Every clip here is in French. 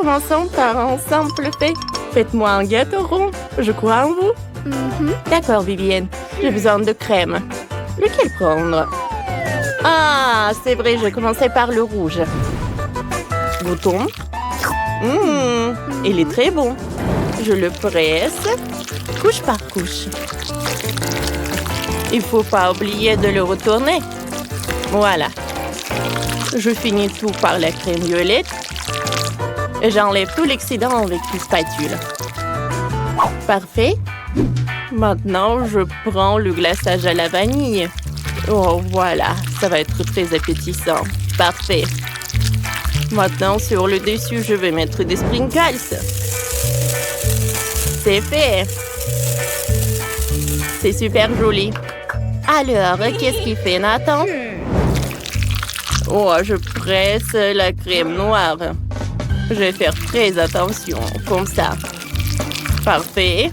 Commençons par un simple fait. Faites-moi un gâteau rond. Je crois en vous. D'accord, Vivienne. J'ai besoin de crème. Lequel prendre? Ah, c'est vrai, je commençais par le rouge. Bouton. Il est très bon. Je le presse, couche par couche. Il faut pas oublier de le retourner. Voilà. Je finis tout par la crème violette. Et j'enlève tout l'excédent avec une spatule. Parfait. Maintenant, je prends le glaçage à la vanille. Oh, voilà. Ça va être très appétissant. Parfait. Maintenant, sur le dessus, je vais mettre des sprinkles. C'est fait. C'est super joli. Alors, qu'est-ce qu'il fait, Nathan? Oh, je presse la crème noire. Je vais faire très attention, comme ça. Parfait.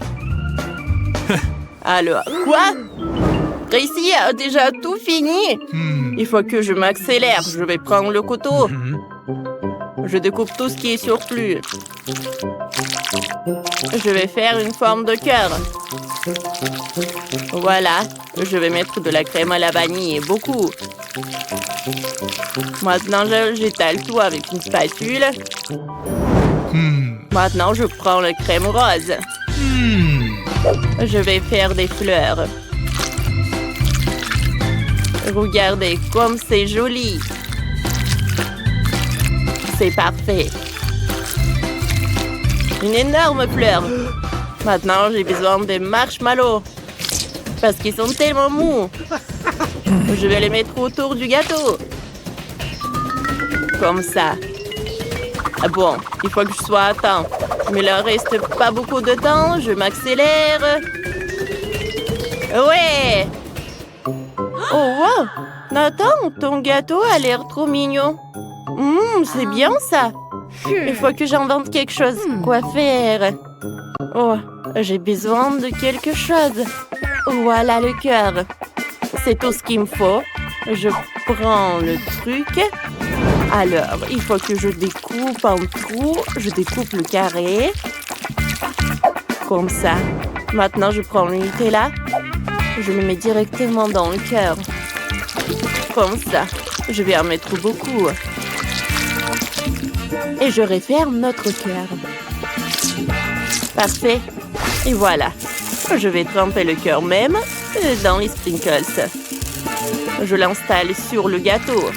Alors, quoi? Tracy a déjà tout fini. Il faut que je m'accélère. Je vais prendre le couteau. Je découpe tout ce qui est surplus. Je vais faire une forme de cœur. Voilà. Je vais mettre de la crème à la vanille, beaucoup. Maintenant, j'étale tout avec une spatule. Maintenant, je prends la crème rose. Je vais faire des fleurs. Regardez comme c'est joli. C'est parfait. Une énorme fleur. Maintenant, j'ai besoin des marshmallows. Parce qu'ils sont tellement mous. Je vais les mettre autour du gâteau. Comme ça. Bon, il faut que je sois à temps. Mais il ne reste pas beaucoup de temps. Je m'accélère. Ouais! Oh, wow! Nathan, ton gâteau a l'air trop mignon. C'est bien ça. Il faut que j'invente quelque chose. Quoi faire? Oh, j'ai besoin de quelque chose. Voilà le cœur. C'est tout ce qu'il me faut. Je prends le truc. Alors, il faut que je découpe en trous. Je découpe le carré. Comme ça. Maintenant, je prends le Nutella. Je le mets directement dans le cœur. Comme ça. Je vais en mettre beaucoup. Et je referme notre cœur. Parfait. Et voilà. Je vais tremper le cœur même dans les sprinkles. Je l'installe sur le gâteau.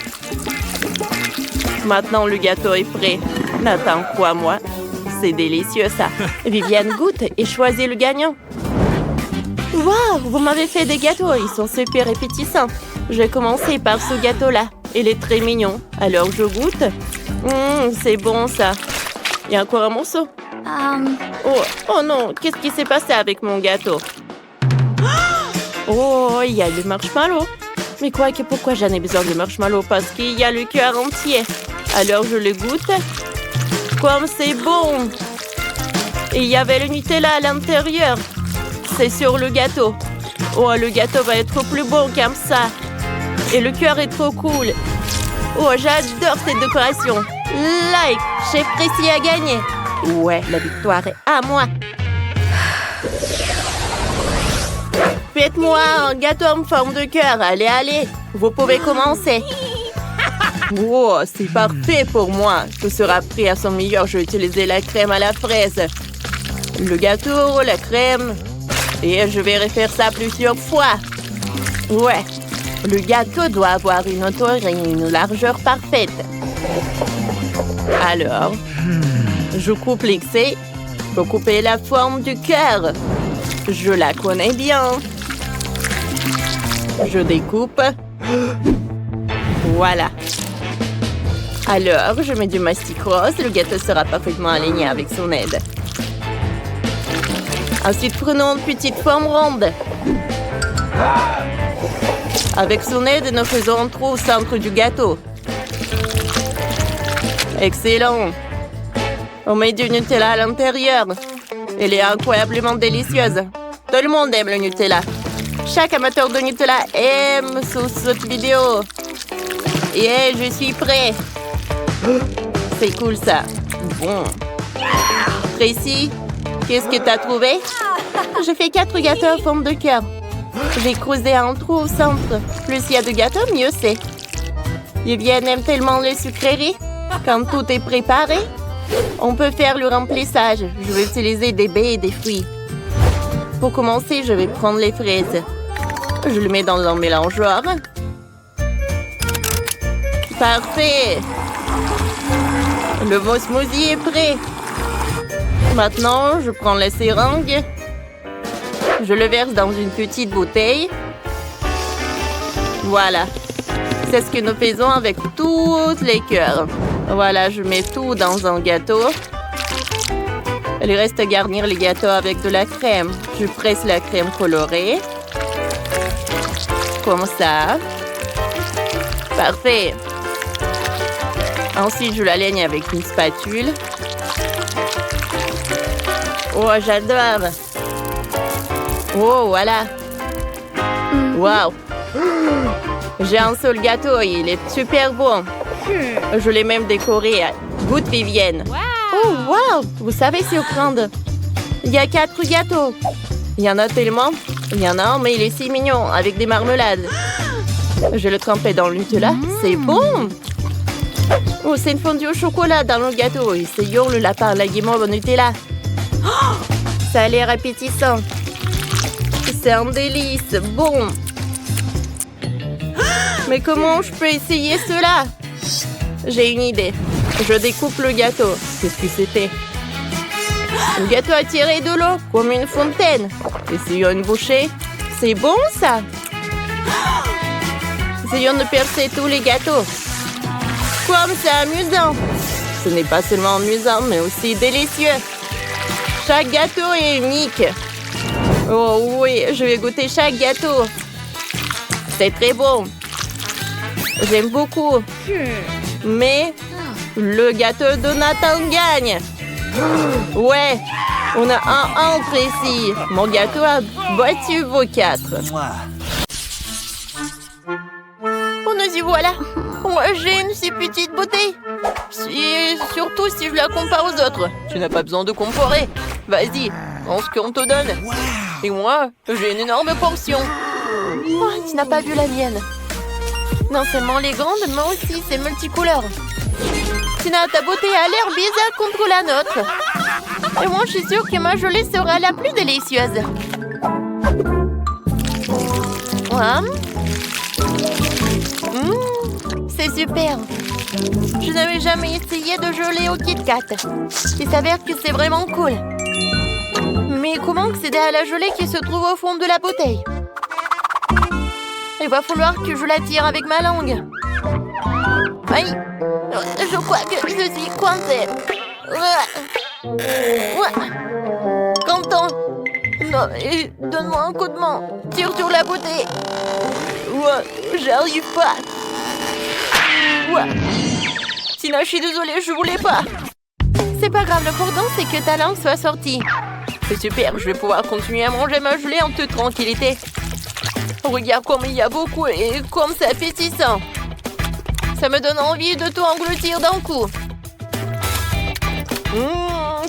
Maintenant, le gâteau est prêt. Nathan, crois-moi, c'est délicieux ça. Viviane goûte et choisit le gagnant. Waouh, vous m'avez fait des gâteaux. Ils sont super appétissants. Je vais commencer par ce gâteau-là. Il est très mignon. Alors, je goûte. C'est bon ça. Il y a encore un morceau. Oh non, qu'est-ce qui s'est passé avec mon gâteau? Oh, il y a le marshmallow. Mais pourquoi j'en ai besoin de marshmallow? Parce qu'il y a le cœur entier. Alors je le goûte. Comme c'est bon. Et il y avait le Nutella à l'intérieur. C'est sur le gâteau. Oh, le gâteau va être plus bon comme ça. Et le cœur est trop cool. Oh, j'adore cette décoration. Like, Chef Tracy a gagné. Ouais, la victoire est à moi. Faites-moi un gâteau en forme de cœur. Allez, allez. Vous pouvez commencer. Wow, c'est parfait pour moi. Tout sera prêt à son meilleur. Je vais utiliser la crème à la fraise. Le gâteau, la crème. Et je vais refaire ça plusieurs fois. Ouais. Le gâteau doit avoir une hauteur et une largeur parfaite. Alors, je coupe l'excès pour couper la forme du cœur. Je la connais bien. Je découpe. Voilà. Alors, je mets du mastic rose. Le gâteau sera parfaitement aligné avec son aide. Ensuite, prenons une petite forme ronde. Avec son aide, nous faisons un trou au centre du gâteau. Excellent. On met du Nutella à l'intérieur. Elle est incroyablement délicieuse. Tout le monde aime le Nutella. Chaque amateur de Nutella aime sous cette vidéo. Et je suis prêt. C'est cool ça. Bon. Tracy, qu'est-ce que t'as trouvé? J'ai fait 4 gâteaux en forme de cœur. J'ai creusé un trou au centre. Plus il y a de gâteaux, mieux c'est. Vivienne aime tellement les sucreries. Quand tout est préparé, on peut faire le remplissage. Je vais utiliser des baies et des fruits. Pour commencer, je vais prendre les fraises. Je le mets dans un mélangeoir. Parfait! Le beau smoothie est prêt. Maintenant, je prends la seringue. Je le verse dans une petite bouteille. Voilà. C'est ce que nous faisons avec tous les cœurs. Voilà, je mets tout dans un gâteau. Il reste à garnir les gâteaux avec de la crème. Je presse la crème colorée. Comme ça. Parfait. Ensuite, je la laigne avec une spatule. Oh, j'adore. Oh, voilà. Wow. J'ai un seul gâteau et il est super bon. Je l'ai même décoré. Goûte Vivienne. Oh, wow. Vous savez surprendre. Il y a 4 gâteaux. Il y en a tellement. Il y en a un, mais il est si mignon, avec des marmelades. Je le trempais dans le Nutella. C'est bon. Oh, c'est une fondue au chocolat dans le gâteau. Essayons le lapin à la guimauve au Nutella. Oh, ça a l'air appétissant. C'est un délice. Bon. Mais comment je peux essayer cela? J'ai une idée. Je découpe le gâteau. Qu'est-ce que c'était? Le gâteau a tiré de l'eau, comme une fontaine. Essayons une bouchée. C'est bon, ça? Essayons de percer tous les gâteaux. Comme c'est amusant. Ce n'est pas seulement amusant, mais aussi délicieux. Chaque gâteau est unique. Oh oui, je vais goûter chaque gâteau. C'est très bon. J'aime beaucoup. Mais le gâteau de Nathan gagne. Ouais, on a un entre ici. Mon gâteau a battu vos 4. Oh, nous y voilà. Moi, j'aime ces petites beautés. Surtout si je la compare aux autres. Tu n'as pas besoin de comparer. Vas-y, prends ce qu'on te donne. Et moi, j'ai une énorme portion. Oh, tu n'as pas vu la mienne. Non seulement les grandes, mais aussi c'est multicolores. Tina, ta beauté a l'air bizarre contre la nôtre. Et moi, je suis sûre que ma gelée sera la plus délicieuse. C'est super. Je n'avais jamais essayé de gelée au Kit Kat. Il s'avère que c'est vraiment cool. Mais comment accéder à la gelée qui se trouve au fond de la bouteille? Il va falloir que je la tire avec ma langue. Aïe! Je crois que je suis coincée. Quentin! Non, donne-moi un coup de main. Tire sur la bouteille. J'arrive pas. Tina, je suis désolée, je voulais pas. C'est pas grave, l'important c'est que ta langue soit sortie. C'est super, je vais pouvoir continuer à manger ma gelée en toute tranquillité. Regarde comme il y a beaucoup et comme c'est appétissant. Ça me donne envie de tout engloutir d'un coup.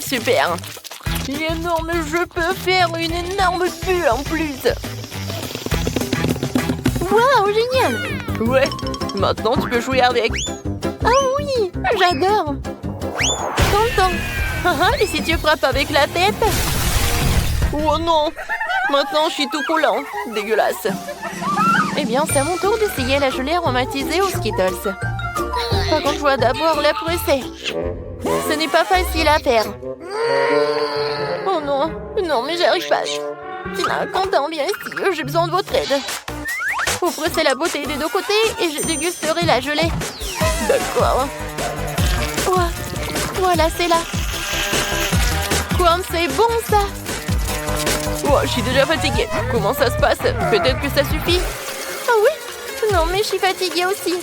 Super. Il est énorme, je peux faire une énorme bulle en plus. Waouh, génial. Ouais, maintenant tu peux jouer avec. Ah oui, j'adore. Content. Et si tu frappes avec la tête? Oh non. Maintenant, je suis tout coulant. Dégueulasse. Eh bien, c'est à mon tour d'essayer la gelée aromatisée aux Skittles. Par contre, je dois d'abord la presser. Ce n'est pas facile à faire. Oh non. Non, mais j'arrive pas. Tina, Quentin, viens ici. J'ai besoin de votre aide. Vous pressez la bouteille des deux côtés et je dégusterai la gelée. D'accord. Voilà, c'est là. Comme c'est bon, ça. Oh, je suis déjà fatiguée. Comment ça se passe? Peut-être que ça suffit? Ah oui? Non, mais je suis fatiguée aussi.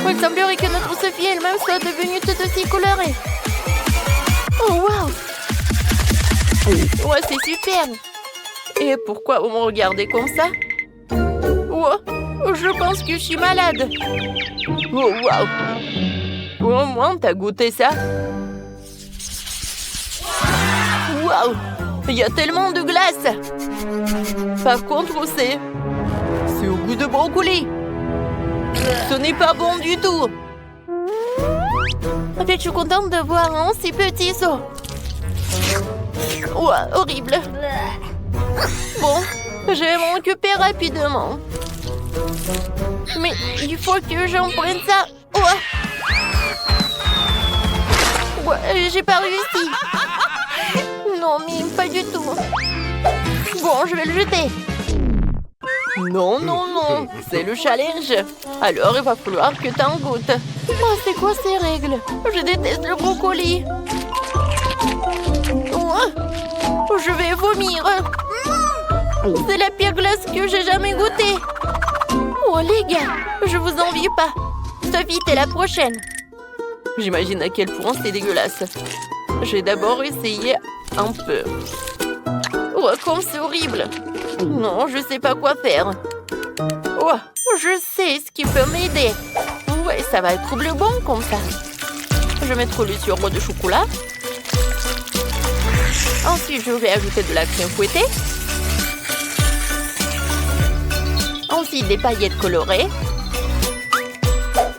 Il semblerait que notre Sophie elle-même soit devenue toute aussi colorée. Oh, waouh! Ouais, c'est super. Et pourquoi vous me regardez comme ça? Oh, je pense que je suis malade. Oh, waouh! Au moins, t'as goûté ça? Waouh! Il y a tellement de glace! Par contre, c'est au goût de brocoli. Ce n'est pas bon du tout. En fait, je suis contente de voir un si petit saut. Ouah, horrible. Bon, je vais m'en occuper rapidement. Mais il faut que j'en prenne ça. Ouah. Ouais, j'ai pas réussi. Non, mais pas du tout. Bon, je vais le jeter. Non, non, non, c'est le challenge. Alors, il va falloir que t'en goûtes. Oh, c'est quoi ces règles? Je déteste le brocoli. Oh, je vais vomir. C'est la pire glace que j'ai jamais goûtée. Oh, les gars, je vous envie pas. Sophie, t'es la prochaine. J'imagine à quel point c'est dégueulasse. J'ai d'abord essayé un peu. Oh, comme c'est horrible. Non, je sais pas quoi faire. Oh, je sais ce qui peut m'aider. Ouais, ça va être bleu bon comme ça. Je vais mettre le sirop de chocolat. Ensuite, je vais ajouter de la crème fouettée. Ensuite, des paillettes colorées.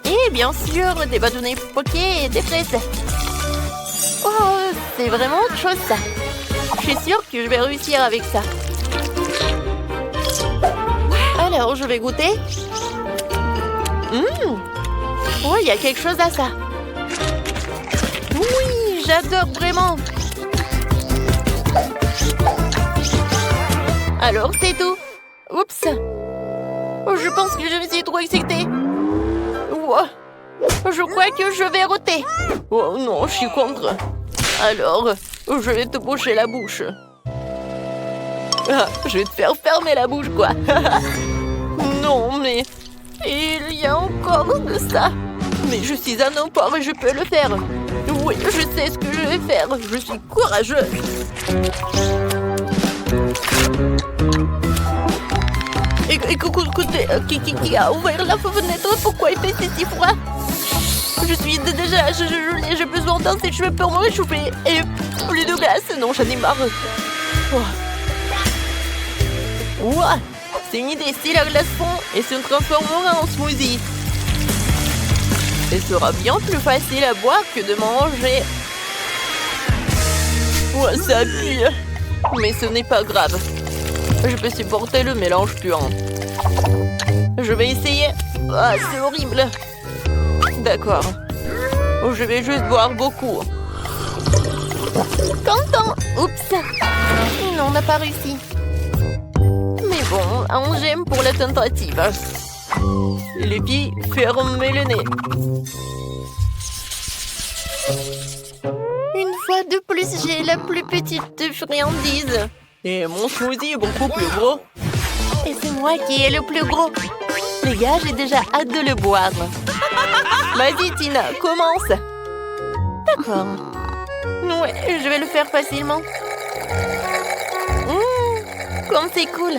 Et bien sûr, des bâtonnets poqués et des fraises. Oh, c'est vraiment autre chose ça. Je suis sûre que je vais réussir avec ça. Alors, je vais goûter. Oh, il y a quelque chose à ça. Oui, j'adore vraiment. Alors, c'est tout. Oups. Oh, je pense que je me suis trop excitée. Wow. Je crois que je vais roter. Oh non, je suis contre. Alors, je vais te boucher la bouche. Ah, je vais te faire fermer la bouche, quoi. Non, mais il y a encore de ça. Mais je suis un emport et je peux le faire. Oui, je sais ce que je vais faire. Je suis courageux. Écoutez, qui a ouvert la fenêtre? Pourquoi il fait si froid? Je suis déjà gelée, j'ai besoin d'un sèche-cheveux pour me réchauffer. Et plus de glace, non, j'en ai marre. Ouah, c'est une idée, si la glace fond et se transformera en smoothie. Ce sera bien plus facile à boire que de manger. Ouah, ça pue. Mais ce n'est pas grave. Je peux supporter le mélange puant. Je vais essayer. Ah, c'est horrible. D'accord. Je vais juste boire beaucoup. Content. Oups. Non, on n'a pas réussi. Mais bon, un j'aime pour la tentative. Les filles, fermez le nez. Une fois de plus, j'ai la plus petite friandise. Et mon smoothie est beaucoup plus gros. Et c'est moi qui ai le plus gros. Les gars, j'ai déjà hâte de le boire. Vas-y, Tina, commence. D'accord. Ouais, je vais le faire facilement. Comme c'est cool.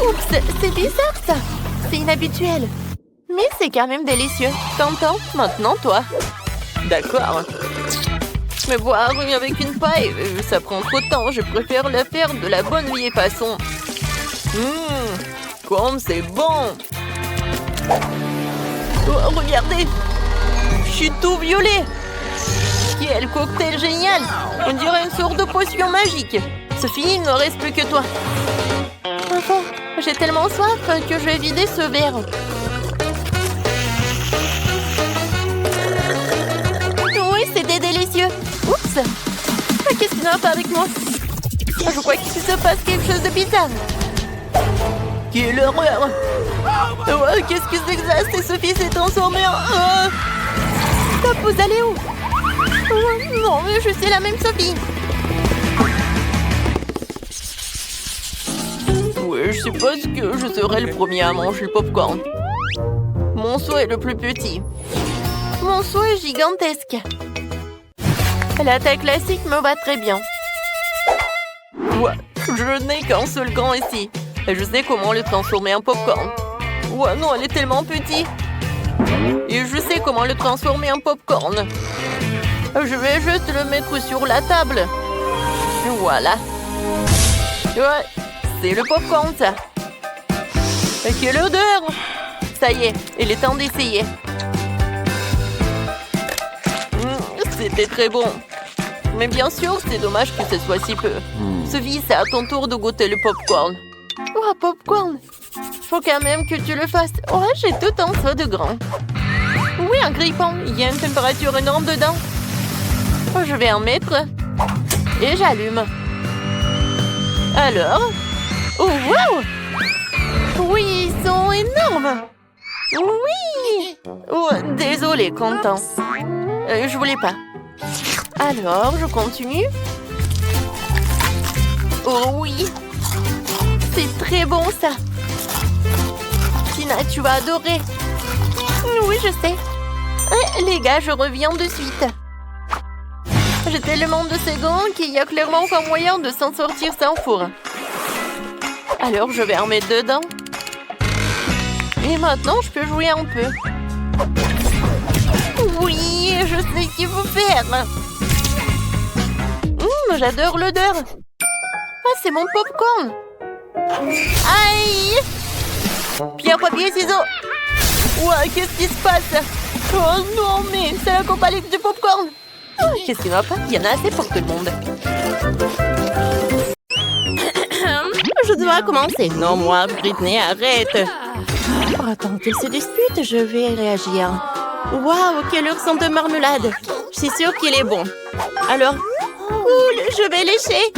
Oups, c'est bizarre ça. C'est inhabituel. Mais c'est quand même délicieux. T'entends? Maintenant, toi. D'accord. Mais boire avec une paille, ça prend trop de temps. Je préfère la faire de la bonne vieille façon. Comme c'est bon. Oh, regardez. Je suis tout violet. Quel cocktail génial. On dirait une sorte de potion magique. Sophie, il ne reste plus que toi. Enfin, j'ai tellement soif que je vais vider ce verre. Oui, c'était délicieux. Oups. Qu'est-ce qui ne va pas avec moi? Je crois qu'il se passe quelque chose de bizarre. Quelle horreur. Oh, qu'est-ce que c'est que ça? C'est Sophie s'est transformée en... Stop, vous allez où? Non, mais je suis la même Sophie. Oui, je suppose que je serai le premier à manger le popcorn. Mon seau est le plus petit. Mon seau est gigantesque. La taille classique me va très bien. Ouais, je n'ai qu'un seul gant ici. Et je sais comment le transformer en popcorn. Ouais, non, elle est tellement petite. Et je sais comment le transformer en popcorn. Je vais juste le mettre sur la table. Voilà. Ouais, c'est le popcorn, ça. Quelle odeur! Ça y est, il est temps d'essayer. C'était très bon. Mais bien sûr, c'est dommage que ce soit si peu. Sophie, c'est à ton tour de goûter le popcorn. Oh, popcorn! Faut quand même que tu le fasses. Oh, j'ai tout en ça de grand. Oui, un grille-pain. Il y a une température énorme dedans. Oh, je vais en mettre. Et j'allume. Alors? Oh, wow! Oui, ils sont énormes. Oui! Oh, désolé, Quentin. Je voulais pas. Alors, je continue. Oh oui! C'est très bon, ça. Tina, tu vas adorer. Oui, je sais. Les gars, je reviens de suite. J'ai tellement de secondes qu'il y a clairement pas moyen de s'en sortir sans four. Alors, je vais en mettre dedans. Et maintenant, je peux jouer un peu. Oui, je sais ce qu'il faut faire. J'adore l'odeur. Ah, c'est mon popcorn. Aïe! Pierre, papier, ciseaux. Ouah, qu'est-ce qui se passe? Oh non, mais c'est la compagnie du popcorn. Qu'est-ce qui va pas? Il y en a assez pour tout le monde. Je dois commencer. Non, moi, Britney, arrête. Oh, attends qu'ils se disputent, je vais réagir. Waouh, quelle heure de marmelade. Je suis sûre qu'il est bon. Alors, cool, je vais lécher.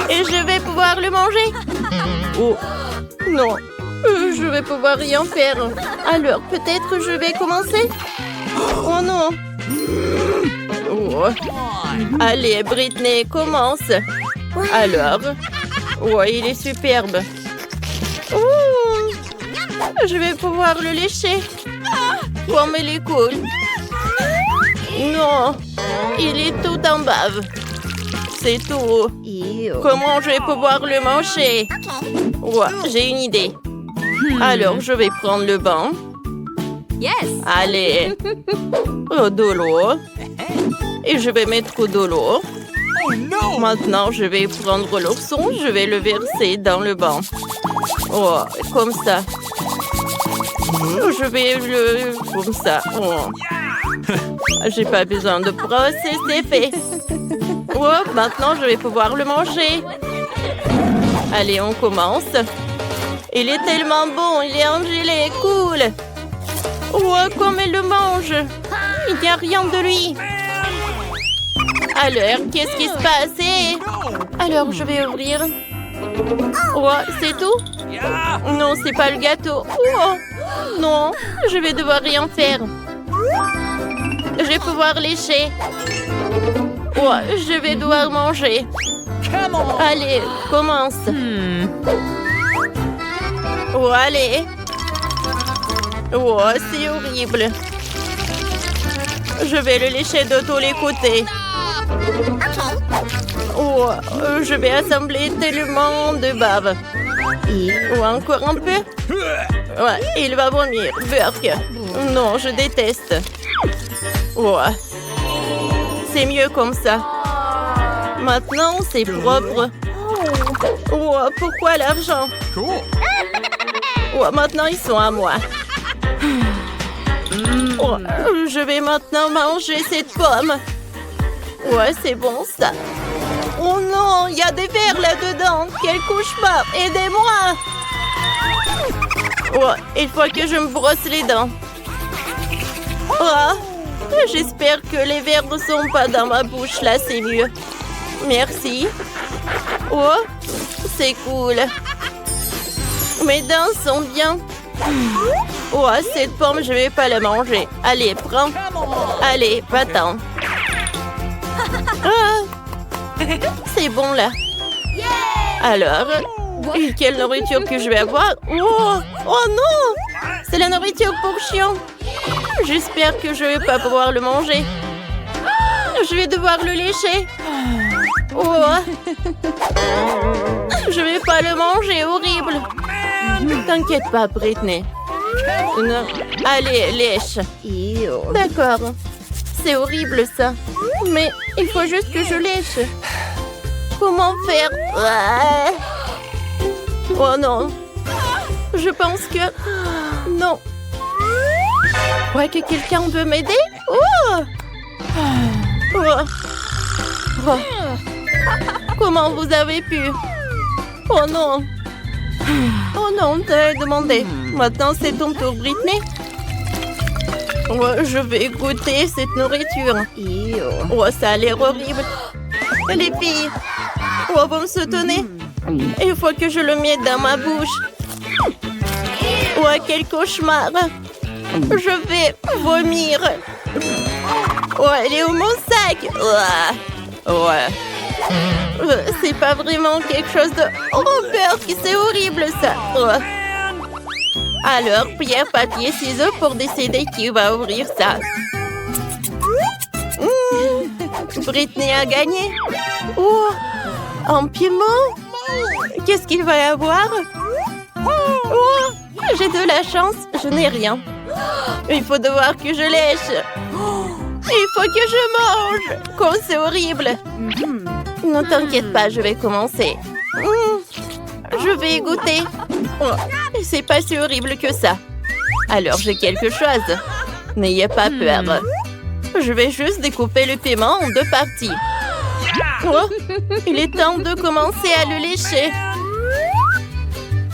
Et je vais pouvoir le manger. Oh, non. Je vais pouvoir rien faire. Alors, peut-être je vais commencer. Oh non. Oh. Allez, Britney, commence. Alors. Oh, il est superbe. Oh. Je vais pouvoir le lécher. Comme il est cool. Non. Il est tout en bave. C'est tout. Comment je vais pouvoir le manger? Ouais, j'ai une idée. Alors, je vais prendre le banc. Yes. Allez. De l'eau. Et je vais mettre de l'eau. Maintenant, je vais prendre l'ourson. Je vais le verser dans le banc. Oh, comme ça. Je vais le... Comme ça. Oh. J'ai pas besoin de brosser, c'est fait. Oh, maintenant, je vais pouvoir le manger. Allez, on commence. Il est tellement bon, il est en gelée, cool. Oh, comme il le mange. Il n'y a rien de lui. Alors, qu'est-ce qui se passe? Alors, je vais ouvrir. Oh, c'est tout? Non, c'est pas le gâteau. Oh, non, je vais devoir rien faire. Je vais pouvoir lécher. Oh, je vais devoir manger. Allez, commence. Oh, allez. Oh, c'est horrible. Je vais le lécher de tous les côtés. Oh, je vais assembler tellement de bave. Oh, encore un peu. Ouais, il va vomir. Burk. Non, je déteste. Oh, c'est mieux comme ça. Maintenant, c'est propre. Oh, pourquoi l'argent? Oh, maintenant, ils sont à moi. Oh, je vais maintenant manger cette pomme. Ouais, c'est bon, ça. Oh non, il y a des vers là-dedans. Quel cauchemar. Aidez-moi. Oh, il faut que je me brosse les dents. Oh, j'espère que les vers ne sont pas dans ma bouche. Là, c'est mieux. Merci. Oh, c'est cool. Mes dents sont bien. Oh, cette pomme, je vais pas la manger. Allez, prends. Allez, va-t'en. Ah, c'est bon, là. Alors, quelle nourriture que je vais avoir? Oh, oh non! C'est la nourriture pour chien. J'espère que je vais pas pouvoir le manger. Je vais devoir le lécher. Oh, je vais pas le manger, horrible. T'inquiète pas, Britney. Non. Allez, lèche. D'accord. C'est horrible, ça. Mais il faut juste que je lèche. Comment faire? Oh non. Je pense que... Non. Je crois que quelqu'un veut m'aider. Oh! Oh. Oh. Comment vous avez pu? Oh non. Oh non, t'as demandé. Maintenant, c'est ton tour, Britney. Oh, je vais goûter cette nourriture. Oh, ça a l'air horrible. Les filles, oh, vous me soutenez? Il faut que je le mette dans ma bouche. Oh, quel cauchemar. Je vais vomir. Oh, elle est où mon sac? Ouais. C'est pas vraiment quelque chose de... Oh, peur, c'est horrible, ça. Oh. Alors, pierre, papier, ciseaux pour décider qui va ouvrir ça. Britney a gagné. Oh, un piment. Qu'est-ce qu'il va y avoir? Oh, j'ai de la chance. Je n'ai rien. Il faut devoir que je lèche. Il faut que je mange. Comme c'est horrible. Ne t'inquiète pas, je vais commencer. Je vais goûter. Oh, c'est pas si horrible que ça. Alors, j'ai quelque chose. N'ayez pas peur. Je vais juste découper le piment en 2 parties. Oh, il est temps de commencer à le lécher.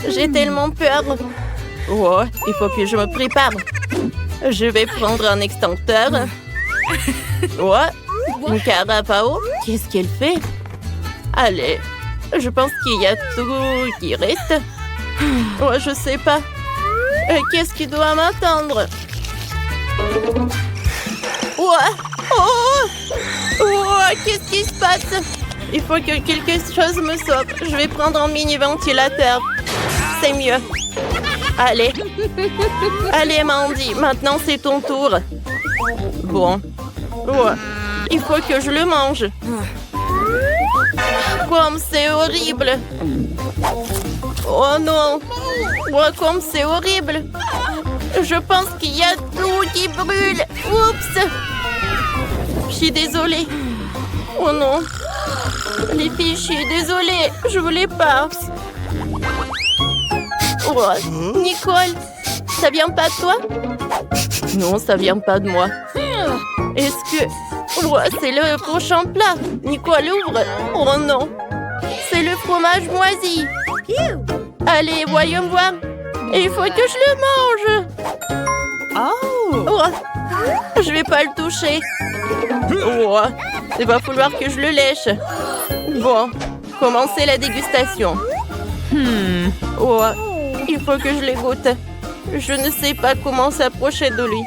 J'ai tellement peur. Oh, il faut que je me prépare. Je vais prendre un extincteur. Oh, une carafe à eau. Qu'est-ce qu'elle fait? Allez, je pense qu'il y a tout qui reste. Oh, je sais pas. Qu'est-ce qui doit m'attendre? Oh, qu'est-ce qui se passe? Il faut que quelque chose me sauve. Je vais prendre un mini-ventilateur. C'est mieux. Allez. Allez, Mandy. Maintenant, c'est ton tour. Bon. Oh, il faut que je le mange. Comme c'est horrible. Oh non. Oh, comme c'est horrible. Je pense qu'il y a tout qui brûle. Oups. Je suis désolée. Oh non. Les filles, je suis désolée. Je voulais pas. Oh, Nicole, ça vient pas de toi? Non, ça vient pas de moi. Est-ce que... Oh, c'est le prochain plat. Nicole, ouvre. Oh non. C'est le fromage moisi. Allez, voyons voir. Il faut que je le mange. Oh. Je vais pas le toucher. Oh. Il va falloir que je le lèche. Bon, commencez la dégustation. Oh. Il faut que je les goûte. Je ne sais pas comment s'approcher de lui.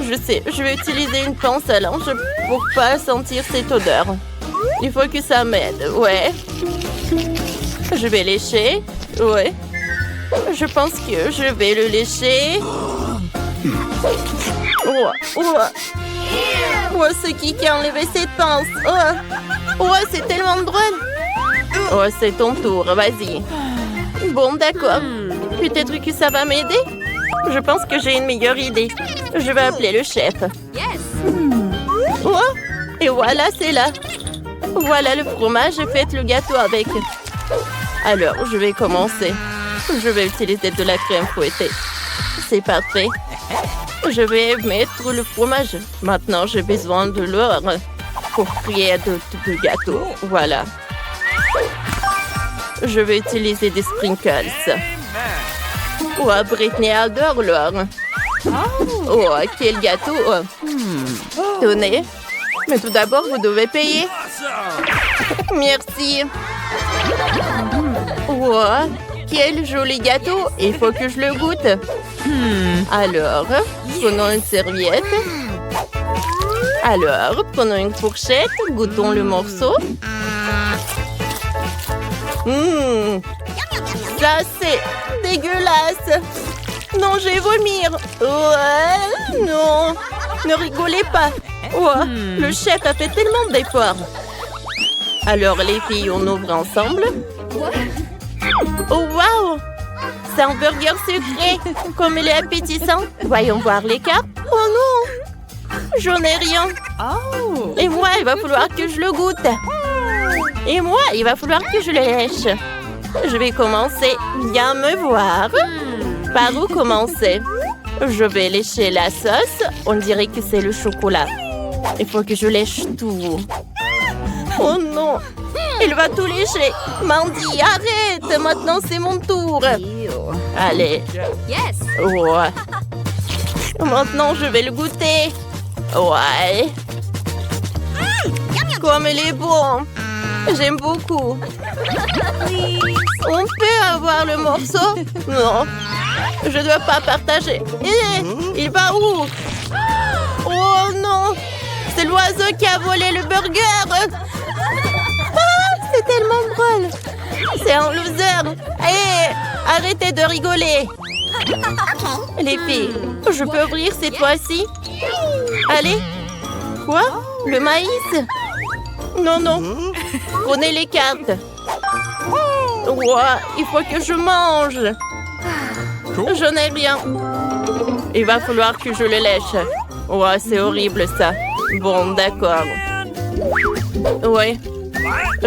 Je sais, je vais utiliser une pince à linge pour pas sentir cette odeur. Il faut que ça m'aide, ouais. Je vais lécher, ouais. Je pense que je vais le lécher. Oh, c'est qui a enlevé cette pince? Oh, c'est tellement drôle. Oh, c'est ton tour, vas-y. Bon, d'accord. Peut-être que ça va m'aider. Je pense que j'ai une meilleure idée. Je vais appeler le chef. Oh, et voilà, c'est là. Voilà le fromage, faites le gâteau avec. Alors, je vais commencer. Je vais utiliser de la crème fouettée. C'est parfait. Je vais mettre le fromage. Maintenant, j'ai besoin de l'or pour créer de gâteau. Voilà. Je vais utiliser des sprinkles. Oh, Britney adore l'or. Oh, quel gâteau. Tenez. Mais tout d'abord, vous devez payer. Merci. Oh, quel joli gâteau. Il faut que je le goûte. Alors, prenons une serviette. Alors, prenons une fourchette. Goûtons le morceau. Ça, c'est dégueulasse. Non, je vais vomir. Non. Ne rigolez pas. Le chef a fait tellement d'efforts. Alors, les filles, on ouvre ensemble. Oh, wow. C'est un burger sucré. Comme il est appétissant. Voyons voir les cartes. Oh non! J'en ai rien. Et moi, il va falloir que je le goûte. Et moi, il va falloir que je le lèche. Je vais commencer. Viens me voir. Par où commencer? Je vais lécher la sauce. On dirait que c'est le chocolat. Il faut que je lèche tout. Oh non! Il va tout lécher. Mandy, arrête! Maintenant, c'est mon tour. Allez. Ouais. Maintenant, je vais le goûter. Ouais. Comme il est bon. J'aime beaucoup. On peut avoir le morceau? Non. Je dois pas partager. Il va où? Oh non! C'est l'oiseau qui a volé le burger. C'est tellement drôle. C'est un loser. Arrêtez de rigoler. Les filles, je peux ouvrir cette fois-ci? Allez. Quoi? Le maïs? Non, non. Prenez les cartes. Ouah, il faut que je mange. Je n'ai rien. Il va falloir que je le lèche. Ouah, c'est horrible ça. Bon, d'accord. Ouais.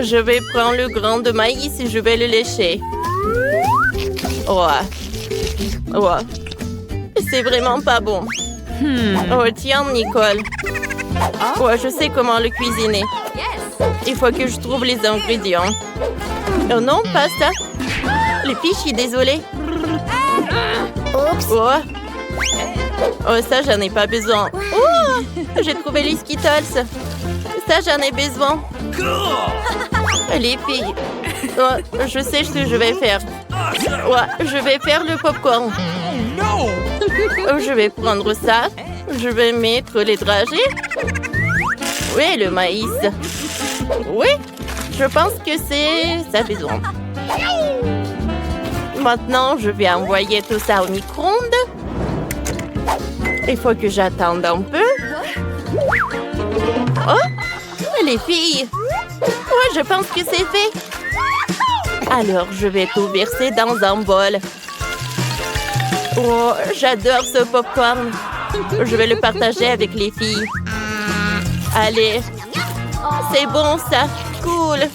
Je vais prendre le grain de maïs et je vais le lécher. Ouais. Ouais. C'est vraiment pas bon. Oh, tiens, Nicole. Ouais, je sais comment le cuisiner. Il faut que je trouve les ingrédients. Oh non, pas ça. Les filles, je suis désolée. Oh. Oh, ça, j'en ai pas besoin. Oh, j'ai trouvé les Skittles. Ça, j'en ai besoin. Les filles. Oh, je sais ce que je vais faire. Ouais, je vais faire le popcorn. Oh, je vais prendre ça. Je vais mettre les dragées. Oui, le maïs. Oui, je pense que ça fait bon. Maintenant, je vais envoyer tout ça au micro-ondes. Il faut que j'attende un peu. Oh, les filles. Ouais, je pense que c'est fait. Alors, je vais tout verser dans un bol. Oh, j'adore ce popcorn. Je vais le partager avec les filles. Allez. C'est bon, ça. Cool.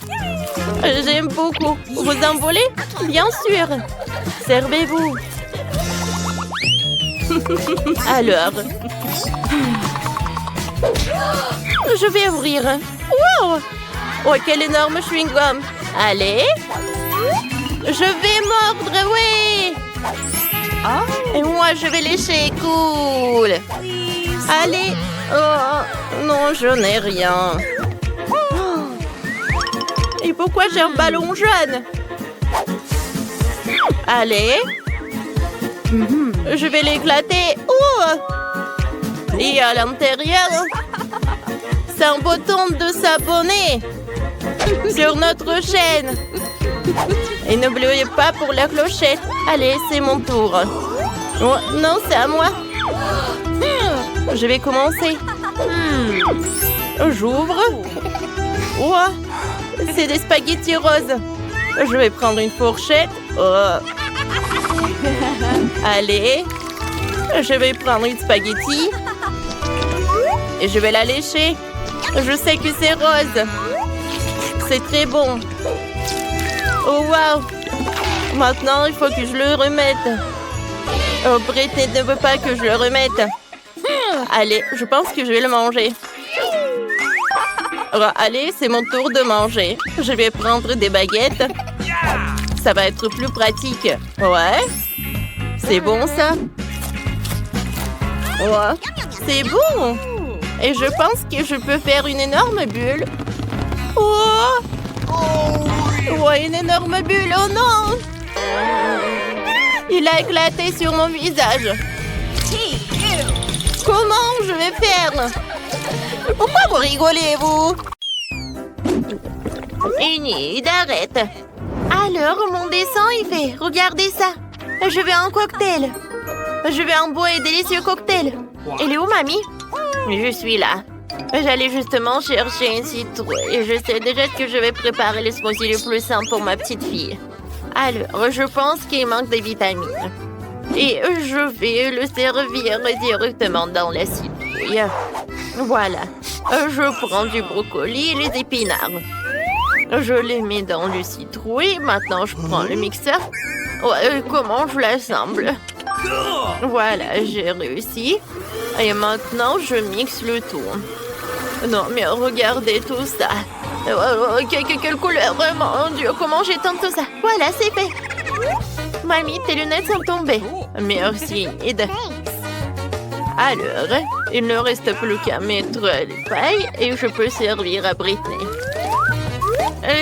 J'aime beaucoup. Vous en voulez? Bien sûr. Servez-vous. Alors. Je vais ouvrir. Wow! Oh, quel énorme chewing-gum. Allez. Je vais mordre, oui. Et moi, je vais lécher. Cool. Allez. Oh, non, je n'ai rien. Et pourquoi j'ai un ballon jaune? Allez. Je vais l'éclater. Oh! Et à l'intérieur, c'est un bouton de s'abonner sur notre chaîne. Et n'oubliez pas pour la clochette. Allez, c'est mon tour. Oh, non, c'est à moi. Je vais commencer. J'ouvre. Oh, c'est des spaghettis roses. Je vais prendre une fourchette. Oh. Allez. Je vais prendre une spaghetti. Et je vais la lécher. Je sais que c'est rose. C'est très bon. Oh, wow. Maintenant, il faut que je le remette. Oh, Britney ne veut pas que je le remette. Allez, je pense que je vais le manger. Oh, allez, c'est mon tour de manger. Je vais prendre des baguettes. Ça va être plus pratique. Ouais. C'est bon, ça? Ouais. C'est bon. Et je pense que je peux faire une énorme bulle. Oh! Ouais, une énorme bulle. Oh non! Il a éclaté sur mon visage. Comment je vais faire? Pourquoi vous rigolez, vous? Enid, arrête. Alors, mon dessin, il fait. Regardez ça. Je veux un cocktail. Je veux un beau et délicieux cocktail. Elle est où, mamie? Je suis là. J'allais justement chercher une citrouille. Et je sais déjà que je vais préparer le smoothie le plus simple pour ma petite fille. Alors, je pense qu'il manque des vitamines. Et je vais le servir directement dans la citrouille. Voilà. Je prends du brocoli et les épinards. Je les mets dans le citrouille. Maintenant, je prends le mixeur. Comment je l'assemble? Voilà, j'ai réussi. Et maintenant, je mixe le tout. Non, mais regardez tout ça. Quelle couleur, mon Dieu, comment j'éteins tout ça? Voilà, c'est fait. Mamie, tes lunettes sont tombées. Merci, Ed. Alors, il ne reste plus qu'à mettre les pailles et je peux servir à Britney.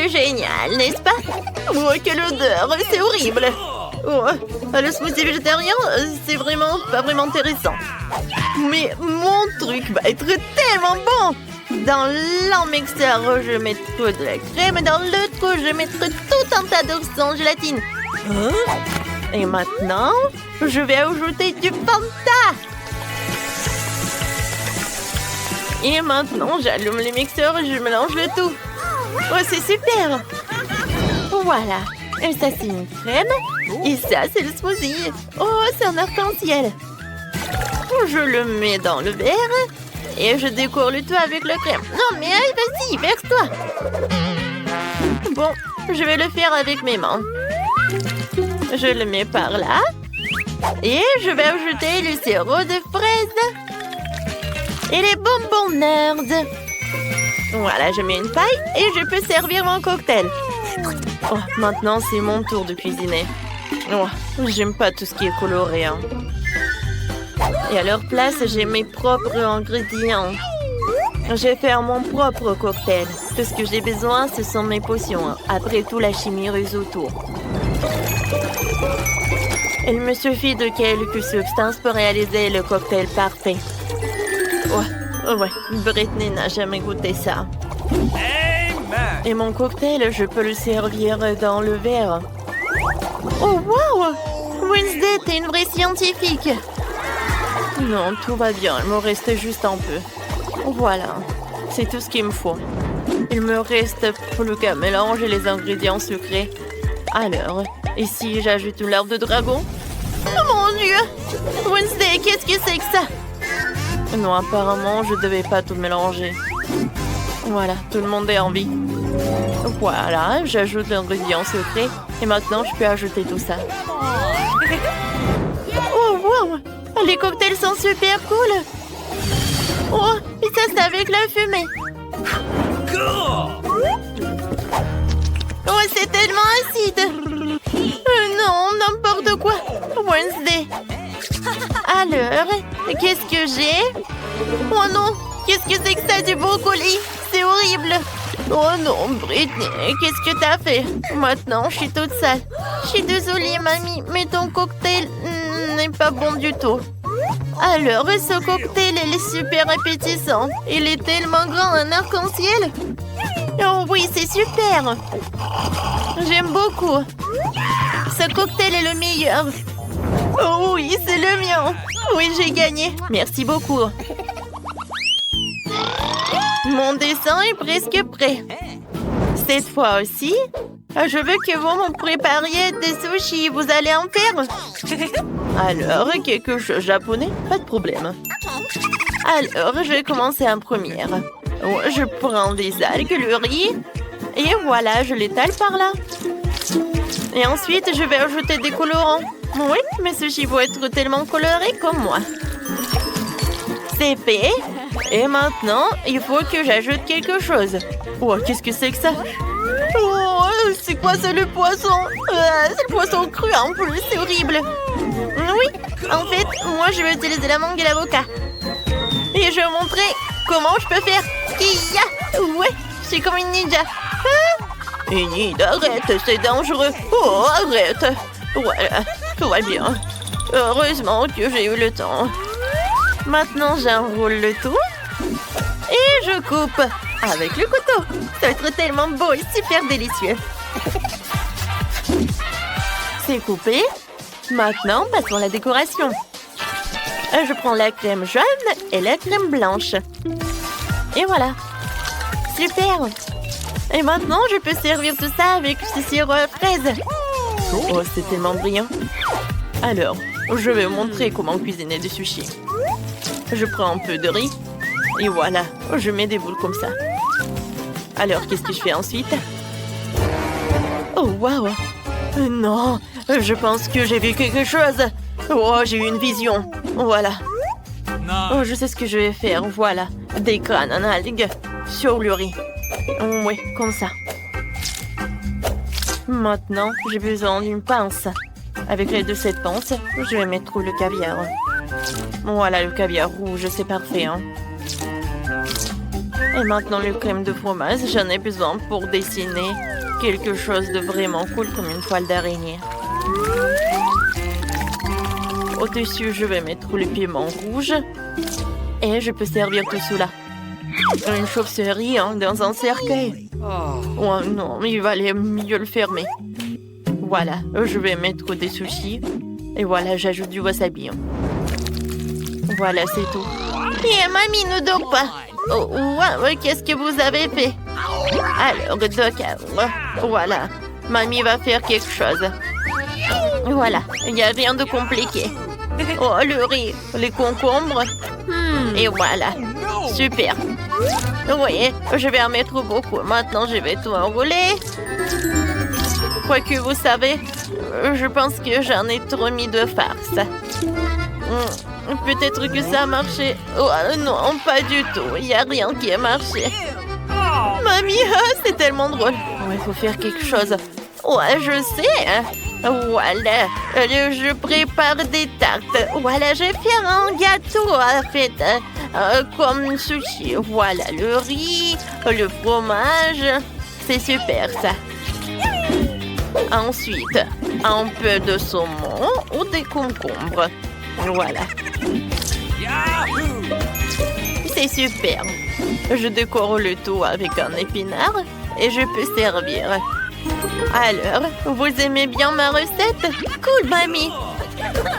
Génial, n'est-ce pas? Oh, quelle odeur, c'est horrible. Oh, le smoothie végétarien, c'est pas vraiment intéressant. Mais mon truc va être tellement bon. Dans l'un mixeur, je mettrai de la crème et dans l'autre, je mettrai tout un tas d'œufs sans gélatine. Et maintenant, je vais ajouter du Fanta. Et maintenant, j'allume le mixeur et je mélange le tout. Oh, c'est super. Voilà. Et ça, c'est une crème. Et ça, c'est le smoothie. Oh, c'est un arc-en-ciel. Je le mets dans le verre. Et je décore le tout avec la crème. Non, mais vas-y, verse-toi. Bon, je vais le faire avec mes mains. Je le mets par là. Et je vais ajouter le sirop de fraise. Et les bonbons nerds. Voilà, je mets une paille et je peux servir mon cocktail. Oh, maintenant, c'est mon tour de cuisiner. Oh, j'aime pas tout ce qui est coloré. Hein. Et à leur place, j'ai mes propres ingrédients. Je vais faire mon propre cocktail. Tout ce que j'ai besoin, ce sont mes potions. Après tout, la chimie ruse autour. Il me suffit de quelques substances pour réaliser le cocktail parfait. Ouais, Britney n'a jamais goûté ça. Et mon cocktail, je peux le servir dans le verre. Oh, wow! Wednesday, t'es une vraie scientifique. Non, tout va bien. Il me reste juste un peu. Voilà. C'est tout ce qu'il me faut. Il me reste plus qu'à mélanger les ingrédients sucrés. Alors, ici, j'ajoute une larve de dragon. Oh mon Dieu! Wednesday, qu'est-ce que c'est que ça? Non, apparemment, je devais pas tout mélanger. Voilà, tout le monde est en vie. Voilà, j'ajoute l'ingrédient secret. Et maintenant, je peux ajouter tout ça. Oh, wow! Les cocktails sont super cool! Oh, et ça, c'est avec la fumée! Oh, c'est tellement acide! Non, n'importe quoi! Wednesday! Alors, qu'est-ce que j'ai? Oh non! Qu'est-ce que c'est que ça, du brocoli? C'est horrible! Oh non, Britney, qu'est-ce que t'as fait? Maintenant, je suis toute sale. Je suis désolée, mamie, mais ton cocktail n'est pas bon du tout. Alors, ce cocktail, il est super appétissant. Il est tellement grand, un arc-en-ciel. Oh oui, c'est super. J'aime beaucoup. Ce cocktail est le meilleur. Oh oui, c'est le mien. Oui, j'ai gagné. Merci beaucoup. Mon dessin est presque prêt. Cette fois aussi, je veux que vous me prépariez des sushis. Vous allez en faire? Alors, quelque chose japonais? Pas de problème. Alors, je vais commencer en première. Je prends des algues, le riz. Et voilà, je l'étale par là. Et ensuite, je vais ajouter des colorants. Oui, mes sushis vont être tellement colorés comme moi. C'est fait. Et maintenant, il faut que j'ajoute quelque chose. Oh, qu'est-ce que c'est que ça? Oh, c'est quoi ça, le poisson? C'est le poisson cru en plus, c'est horrible. Oui, en fait, moi, je vais utiliser la mangue et l'avocat. Et je vais vous montrer comment je peux faire. Kia! Ouais, je suis comme une ninja. Ah! Une ninja, arrête, c'est dangereux. Oh, arrête. Voilà, tout va bien. Heureusement que j'ai eu le temps. Maintenant, j'enroule le tout. Et je coupe avec le couteau. Ça va être tellement beau et super délicieux. C'est coupé. Maintenant, passons à la décoration. Je prends la crème jaune et la crème blanche. Et voilà. Super. Et maintenant, je peux servir tout ça avec ce sirop à fraise. Oh, c'est tellement brillant. Alors, je vais vous montrer comment cuisiner du sushi. Je prends un peu de riz. Et voilà, je mets des boules comme ça. Alors, qu'est-ce que je fais ensuite? Oh, waouh! Non, je pense que j'ai vu quelque chose. Oh, j'ai eu une vision. Voilà. Oh, je sais ce que je vais faire. Voilà, des graines en algues sur le riz. Oui, comme ça. Maintenant, j'ai besoin d'une pince. Avec l'aide de cette pince, je vais mettre le caviar. Voilà, le caviar rouge, c'est parfait. Hein? Et maintenant, le crème de fromage, j'en ai besoin pour dessiner quelque chose de vraiment cool comme une toile d'araignée. Au-dessus, je vais mettre le piment rouge. Et je peux servir tout cela. Une chauve-souris hein, dans un cercueil. Oh non, il valait mieux le fermer. Voilà, je vais mettre des sushis. Et voilà, j'ajoute du wasabi. Voilà, c'est tout. Et mamie ne dort pas. Oh, ouais, qu'est-ce que vous avez fait? Alors, d'accord. Voilà, mamie va faire quelque chose. Voilà, il n'y a rien de compliqué. Oh, le riz, les concombres. Et voilà, super. Oui, je vais en mettre beaucoup. Maintenant, je vais tout enrouler. Quoique, vous savez, je pense que j'en ai trop mis de farce. Peut-être que ça a marché. Oh non, pas du tout. Il n'y a rien qui a marché. Mamie, c'est tellement drôle. Il faut faire quelque chose. Ouais, je sais. Voilà, je prépare des tartes. Voilà, je vais faire un gâteau en fait, comme sushi. Voilà, le riz, le fromage. C'est super ça. Ensuite, un peu de saumon ou des concombres. Voilà. C'est super. Je décore le tout avec un épinard et je peux servir. Alors, vous aimez bien ma recette? Cool, mamie.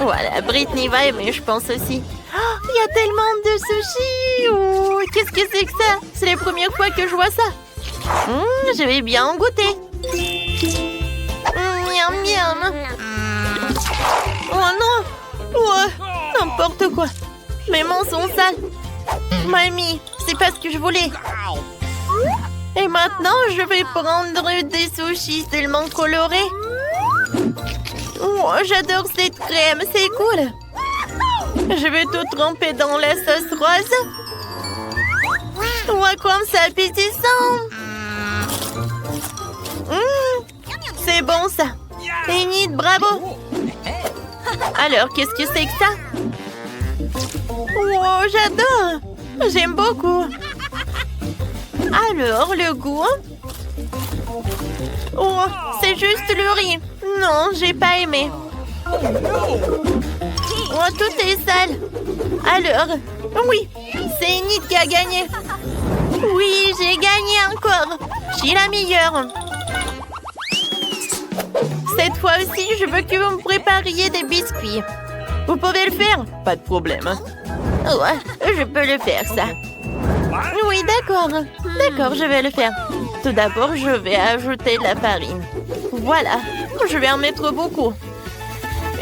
Voilà, Brittany va aimer, je pense aussi. Oh, il y a tellement de sushis. Oh, qu'est-ce que c'est que ça? C'est la première fois que je vois ça. Je vais bien en goûter. Miam, miam. Oh non. Ouais, n'importe quoi. Mes mains sont sales. Mamie, c'est pas ce que je voulais. Et maintenant, je vais prendre des sushis tellement colorés. Oh, j'adore cette crème, c'est cool. Je vais tout tremper dans la sauce rose. Ouais, comme ça, appétissant. C'est bon, ça. Enid, bravo. Alors, qu'est-ce que c'est que ça? Oh, j'adore. J'aime beaucoup. Alors, le goût? Oh, c'est juste le riz. Non, j'ai pas aimé. Oh, tout est sale. Alors, oui, c'est Enid qui a gagné. Oui, j'ai gagné encore. Je suis la meilleure. Cette fois aussi, je veux que vous me prépariez des biscuits. Vous pouvez le faire? Pas de problème. Ouais, je peux le faire, ça. Oui, d'accord. D'accord, je vais le faire. Tout d'abord, je vais ajouter de la farine. Voilà, je vais en mettre beaucoup.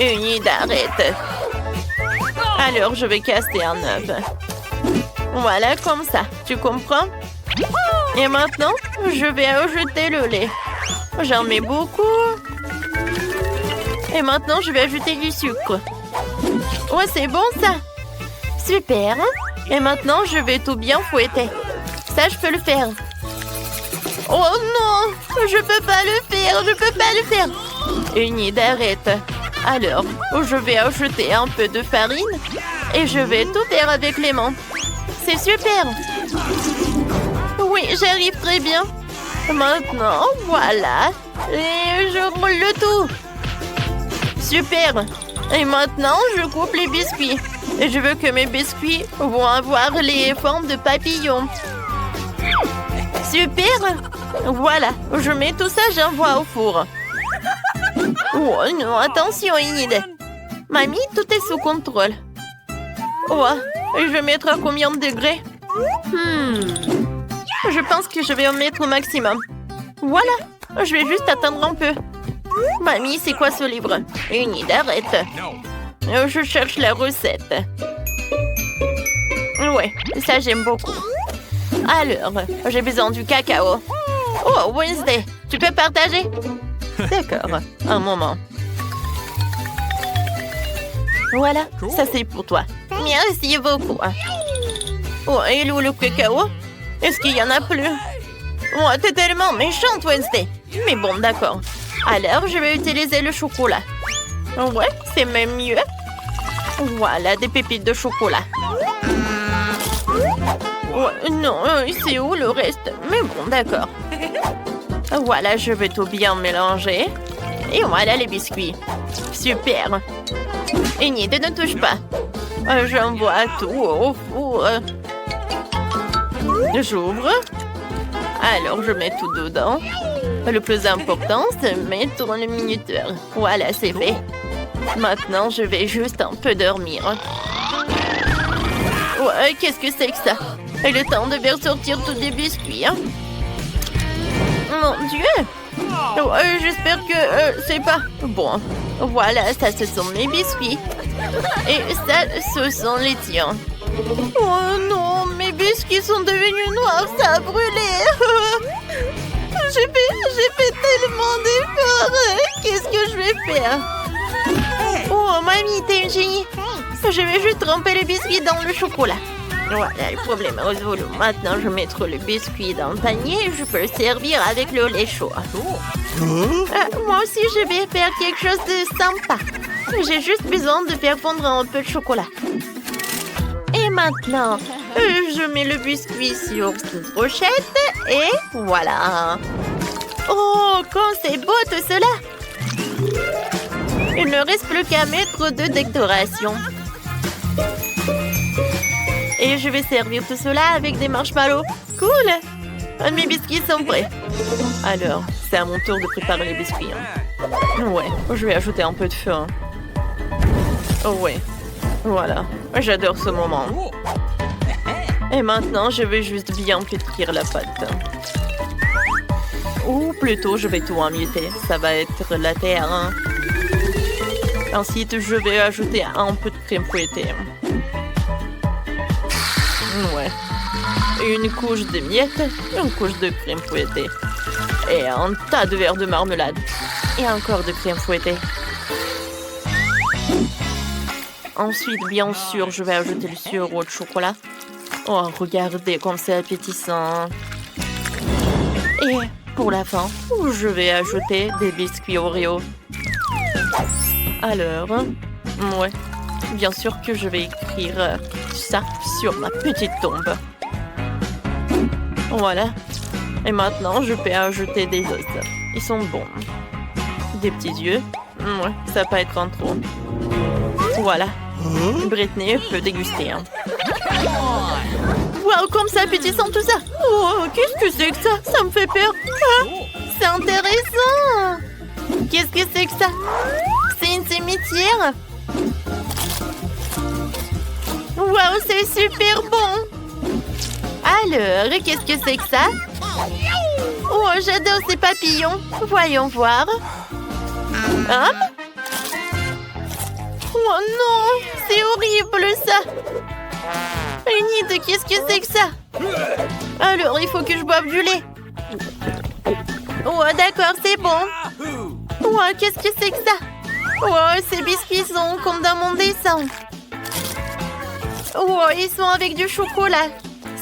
Une arrête. Alors, je vais casser un œuf. Voilà, comme ça. Tu comprends? Et maintenant, je vais ajouter le lait. J'en mets beaucoup. Et maintenant, je vais ajouter du sucre. Ouais, c'est bon, ça. Super. Et maintenant, je vais tout bien fouetter. Ça, je peux le faire. Oh non, je peux pas le faire, je peux pas le faire. Enid, arrête. Alors, je vais ajouter un peu de farine et je vais tout faire avec les mains. C'est super. Oui, j'arrive très bien. Maintenant, voilà. Et je roule le tout. Super. Et maintenant, je coupe les biscuits. Et je veux que mes biscuits vont avoir les formes de papillons. Super. Voilà, je mets tout ça, j'envoie au four. Oh non, attention, Enid. Mamie, tout est sous contrôle. Oh, je vais mettre à combien de degrés? Je pense que je vais en mettre au maximum. Voilà, je vais juste attendre un peu. Mamie, c'est quoi ce livre? Une idée, arrête. Je cherche la recette. Ouais, ça j'aime beaucoup. Alors, j'ai besoin du cacao. Oh, Wednesday, tu peux partager? D'accord, un moment. Voilà, ça c'est pour toi. Merci beaucoup. Oh, et où le cacao? Est-ce qu'il y en a plus? Oh, t'es tellement méchante, Wednesday. Mais bon, d'accord. Alors, je vais utiliser le chocolat. Ouais, c'est même mieux. Voilà, des pépites de chocolat. Ouais, non, c'est où le reste? Mais bon, d'accord. Voilà, je vais tout bien mélanger. Et voilà les biscuits. Super. Enid, ne touche pas. J'envoie tout au four. J'ouvre. Alors, je mets tout dedans. Le plus important, c'est mettre le minuteur. Voilà, c'est fait. Maintenant, je vais juste un peu dormir. Ouais, qu'est-ce que c'est que ça? Il est temps de faire sortir tous les biscuits. Hein? Mon Dieu! Ouais, j'espère que c'est pas... Bon, voilà, ça, ce sont mes biscuits. Et ça, ce sont les tiens. Oh non, mes biscuits sont devenus noirs, ça a brûlé. J'ai fait tellement d'efforts. Qu'est-ce que je vais faire? Oh, mamie, t'es une génie. Je vais juste tremper les biscuits dans le chocolat. Voilà, le problème est résolu. Maintenant, je vais mettre le biscuit dans le panier et je peux le servir avec le lait chaud. Moi aussi, je vais faire quelque chose de sympa. J'ai juste besoin de faire fondre un peu de chocolat. Et maintenant, je mets le biscuit sur cette brochette et voilà. Oh, quand c'est beau tout cela! Il ne reste plus qu'à mettre de décoration. Et je vais servir tout cela avec des marshmallows. Cool! Mes biscuits sont prêts. Alors, c'est à mon tour de préparer les biscuits. Hein. Ouais, je vais ajouter un peu de feu. Hein. Oh ouais, voilà. J'adore ce moment. Et maintenant, je vais juste bien pétrir la pâte. Ou plutôt, je vais tout emietter. Ça va être la terre. Hein. Ensuite, je vais ajouter un peu de crème fouettée. Ouais. Une couche de miettes, une couche de crème fouettée. Et un tas de verres de marmelade. Et encore de crème fouettée. Ensuite, bien sûr, je vais ajouter le sirop de chocolat. Oh, regardez comme c'est appétissant. Et pour la fin, je vais ajouter des biscuits Oreo. Alors, ouais, bien sûr que je vais écrire ça sur ma petite tombe. Voilà. Et maintenant, je peux ajouter des os. Ils sont bons. Des petits yeux. Ouais, ça peut être en trop. Voilà. Brittany peut déguster. Hein. Wow, comme c'est appétissant tout ça. Oh, qu'est-ce que c'est que ça? Ça me fait peur. Ah, c'est intéressant. Qu'est-ce que c'est que ça? C'est une cimetière. Wow, c'est super bon. Alors, qu'est-ce que c'est que ça? Oh, j'adore ces papillons. Voyons voir. Oh non, c'est horrible ça. Enid, qu'est-ce que c'est que ça? Alors, il faut que je boive du lait. Oh, d'accord, c'est bon. Oh, qu'est-ce que c'est que ça? Oh, ces biscuits sont comme dans mon dessin. Oh, ils sont avec du chocolat.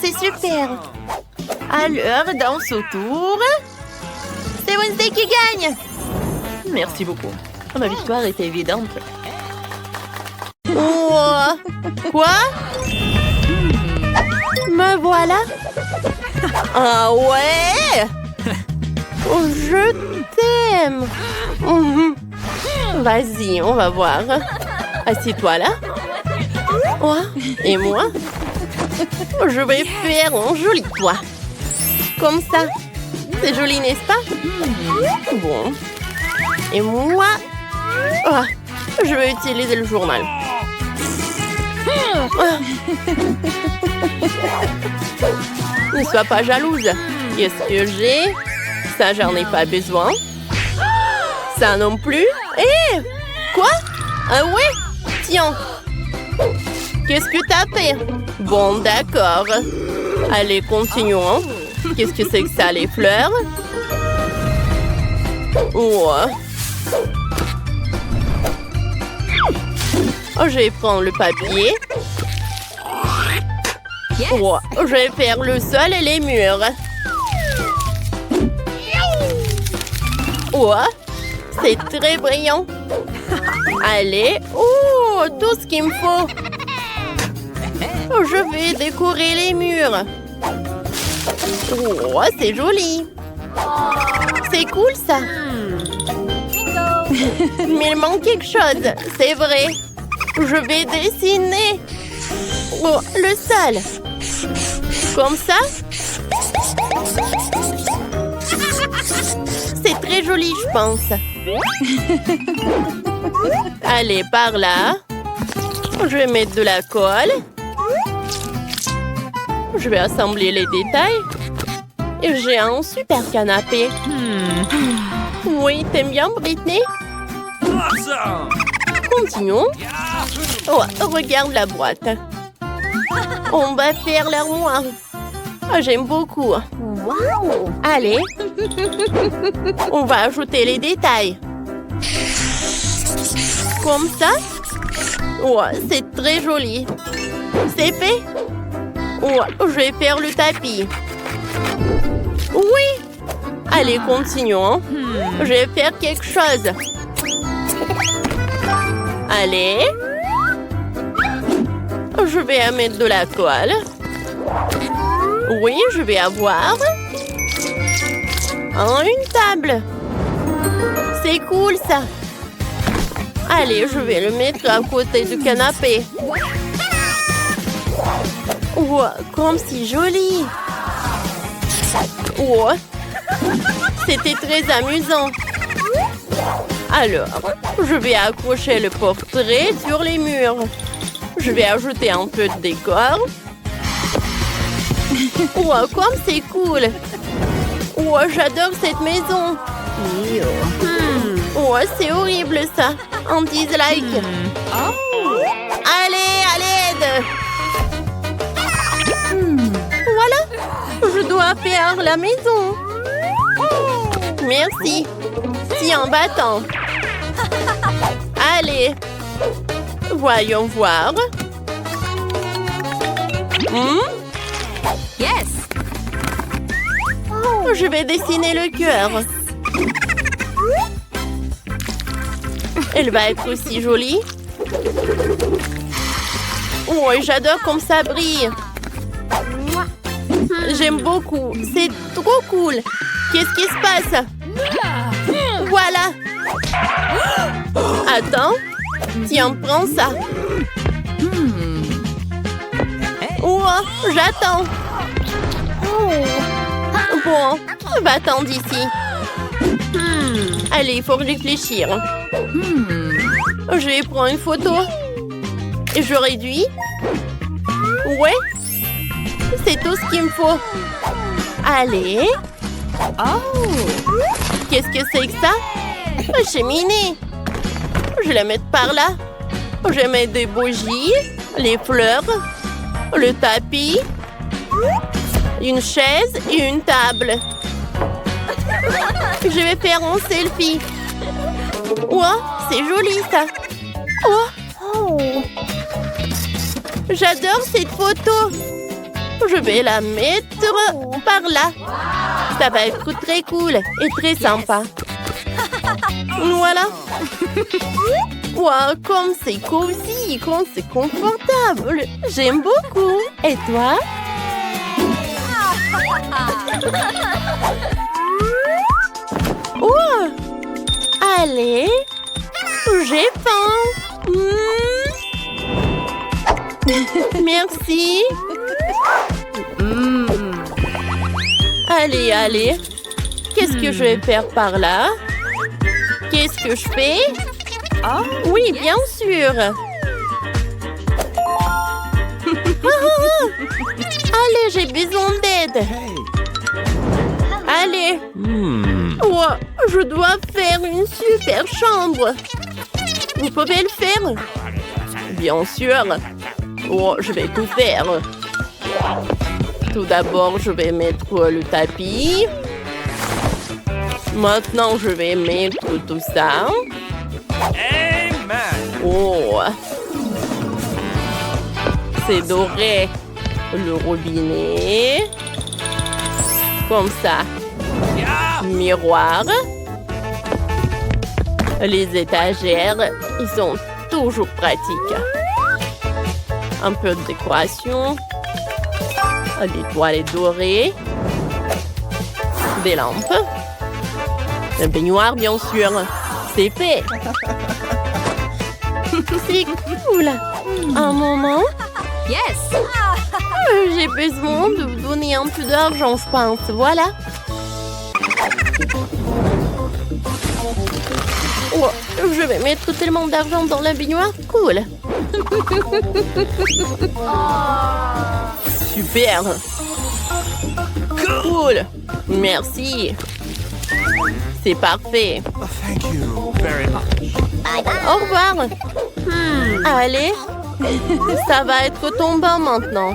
C'est super. Alors, dans ce tour, c'est Wednesday qui gagne. Merci beaucoup. Ma victoire était évidente. Oh, quoi? Me voilà. Ah ouais? Oh, je t'aime. Vas-y, on va voir. Assieds-toi là. Oh, et moi? Je vais faire un joli toit. Comme ça. C'est joli, n'est-ce pas? Bon. Et moi? Oh, je vais utiliser le journal. Ne sois pas jalouse. Qu'est-ce que j'ai? Ça, j'en ai pas besoin. Ça non plus. Hé! Quoi? Ah ouais? Tiens. Qu'est-ce que t'as fait? Bon, d'accord. Allez, continuons. Qu'est-ce que c'est que ça, les fleurs? Ouais. Je vais prendre le papier. Ouais. Je vais faire le sol et les murs. Ouais. C'est très brillant. Allez. Oh, tout ce qu'il me faut. Je vais décorer les murs. Oh, c'est joli. C'est cool, ça. Mais il manque quelque chose, c'est vrai. Je vais dessiner. Oh, le sol. Comme ça. C'est très joli, je pense. Allez, par là. Je vais mettre de la colle. Je vais assembler les détails. Et j'ai un super canapé. Oui, t'aimes bien, Britney? Continuons. Oh, regarde la boîte. On va faire l'armoire. Oh, j'aime beaucoup. Allez. On va ajouter les détails. Comme ça. Oh, c'est très joli. C'est fait? Oh, je vais faire le tapis. Oui. Allez, continuons. Je vais faire quelque chose. Allez. Je vais mettre de la colle. Oui, je vais avoir une table. C'est cool, ça. Allez, je vais le mettre à côté du canapé. Oh, comme c'est joli. Oh, c'était très amusant. Alors, je vais accrocher le portrait sur les murs. Je vais ajouter un peu de décor. Oh, comme c'est cool. Oh, j'adore cette maison. Oh, c'est horrible, ça. Un dislike. Allez, à l'aide. Voilà. Je dois faire la maison. Merci. Tiens, bâton. Allez. Voyons voir. Yes. Je vais dessiner le cœur. Elle va être aussi jolie. Oh, j'adore comme ça brille. J'aime beaucoup. C'est trop cool. Qu'est-ce qui se passe? Voilà. Attends. Tiens, prends ça. Oh, j'attends. Bon, va-t'en d'ici. Allez, il faut réfléchir. Je vais prendre une photo. Et je réduis. Ouais. C'est tout ce qu'il me faut. Allez. Qu'est-ce que c'est que ça? Une cheminée. Je vais la mettre par là. Je vais mettre des bougies, les fleurs, le tapis, une chaise et une table. Je vais faire un selfie. Oh, c'est joli ça. Oh. J'adore cette photo. Je vais la mettre par là. Ça va être très cool et très sympa. Voilà. Wow, comme c'est cosy, comme c'est confortable. J'aime beaucoup. Et toi? Oh! Allez, j'ai faim. Merci. Allez, allez. Qu'est-ce que je vais faire par là? Qu'est-ce que je fais? Oui, bien sûr. Allez, j'ai besoin d'aide. Allez. Oh, je dois faire une super chambre. Vous pouvez le faire? Bien sûr. Oh, je vais tout faire. Tout d'abord, je vais mettre le tapis. Maintenant, je vais mettre tout ça. Oh, c'est doré. Le robinet. Comme ça. Miroir. Les étagères, ils sont toujours pratiques. Un peu de décoration. Des toilettes dorées. Des lampes. Un baignoire, bien sûr. C'est fait. C'est cool. Un moment. Yes! J'ai besoin de vous donner un peu d'argent, je pense. Voilà. Oh, je vais mettre tellement d'argent dans la baignoire. Cool. Super. Cool. Merci. C'est parfait. Thank you very much. Au revoir. Allez. Ça va être tombant maintenant.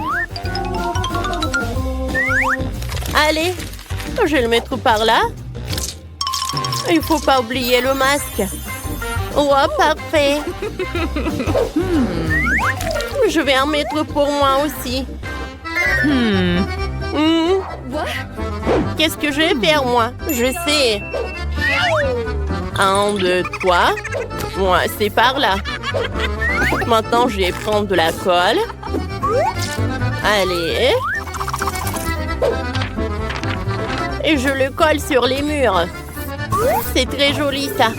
Allez. Je vais le mettre par là. Il faut pas oublier le masque. Oh, parfait. Je vais en mettre pour moi aussi. Qu'est-ce que je vais faire, moi? Je sais. 1, 2, 3. Moi, c'est par là. Maintenant, je vais prendre de la colle. Allez. Et je le colle sur les murs. C'est très joli, ça.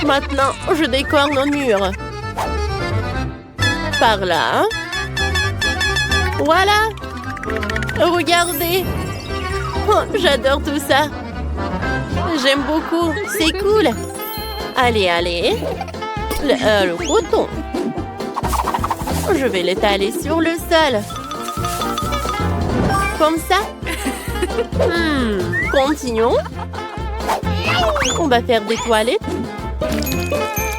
Maintenant, je décore nos murs. Par là. Voilà. Regardez. Oh, j'adore tout ça. J'aime beaucoup. C'est cool. Allez, allez. Le coton. Je vais l'étaler sur le sol. Comme ça. Continuons. On va faire des toilettes.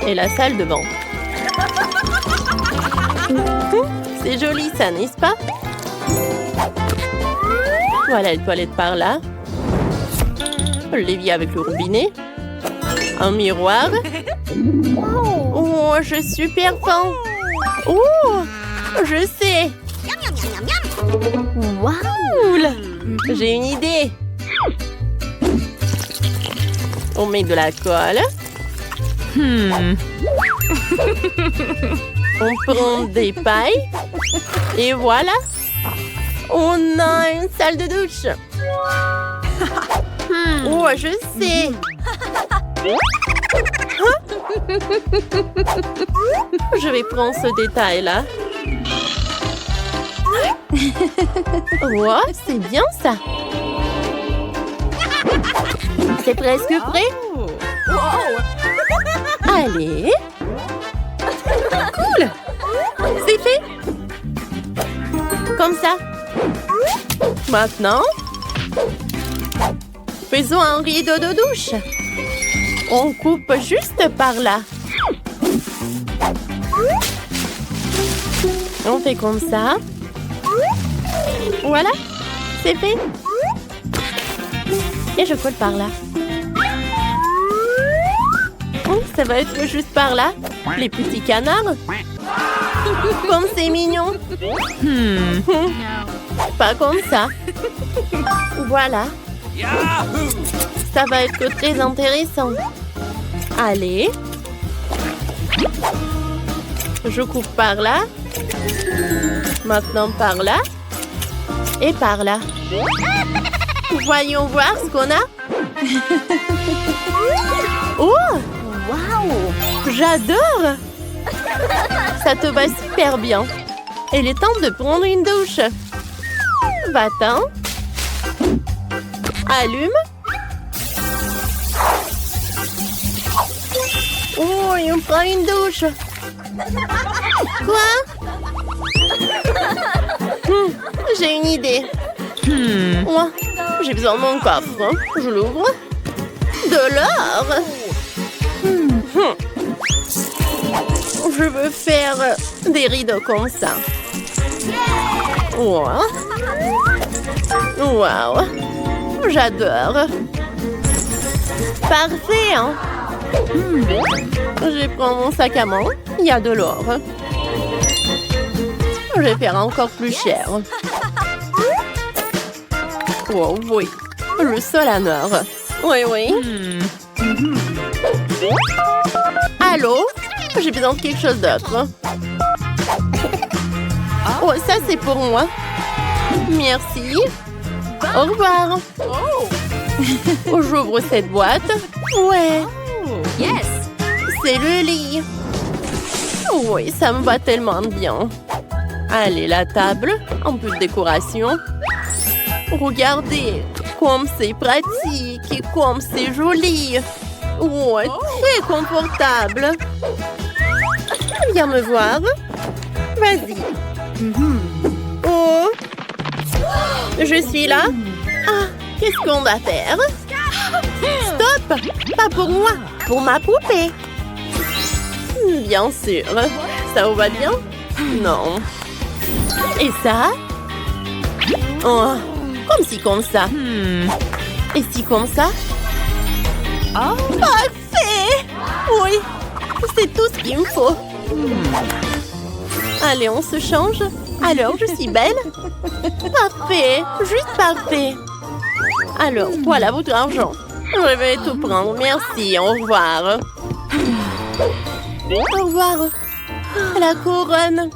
Et la salle de bain. C'est joli ça, n'est-ce pas? Voilà les toilettes par là. L'évier avec le robinet. Un miroir. Oh, je suis super fan. Oh, je sais. Wow. J'ai une idée. On met de la colle. On prend des pailles. Et voilà. On a une salle de douche. Oh, je sais. Je vais prendre ce détail-là. Oh, c'est bien ça. C'est presque prêt. Allez. Cool. C'est fait. Comme ça. Maintenant, faisons un rideau de douche. On coupe juste par là. On fait comme ça. Voilà, c'est fait. Et je colle par là. Oh, ça va être juste par là. Les petits canards. Comme c'est mignon. Pas comme ça. Voilà. Ça va être très intéressant. Allez. Je coupe par là. Maintenant par là. Et par là. Voyons voir ce qu'on a. Oh! Waouh! J'adore! Ça te va super bien. Il est temps de prendre une douche. Va-t'en. Allume. Oh, et on prend une douche. Quoi? J'ai une idée. Moi, J'ai besoin de mon coffre. Je l'ouvre. De l'or. Je veux faire des rideaux comme ça. Wow. Wow. J'adore. Parfait, hein? Je prends mon sac à main. Il y a de l'or. Je vais faire encore plus cher. Oh oui. Le sol en or. Oui, oui. Allô? J'ai besoin de quelque chose d'autre. Oh, ça c'est pour moi. Merci. Au revoir. J'ouvre cette boîte. Ouais. Yes. C'est le lit. Oui, ça me va tellement bien. Allez, la table. Un peu de décoration. Regardez, comme c'est pratique et comme c'est joli. Ouais, très confortable. Viens me voir. Vas-y. Oh. Je suis là. Ah, qu'est-ce qu'on va faire? Stop! Pas pour moi, pour ma poupée. Bien sûr. Ça vous va bien? Non. Et ça? Oh, comme si comme ça. Et si comme ça? Parfait! Oui, c'est tout ce qu'il me faut. Allez, on se change. Alors, je suis belle? Parfait, juste parfait. Alors, voilà votre argent. Je vais tout prendre, merci, au revoir. Au revoir. La couronne,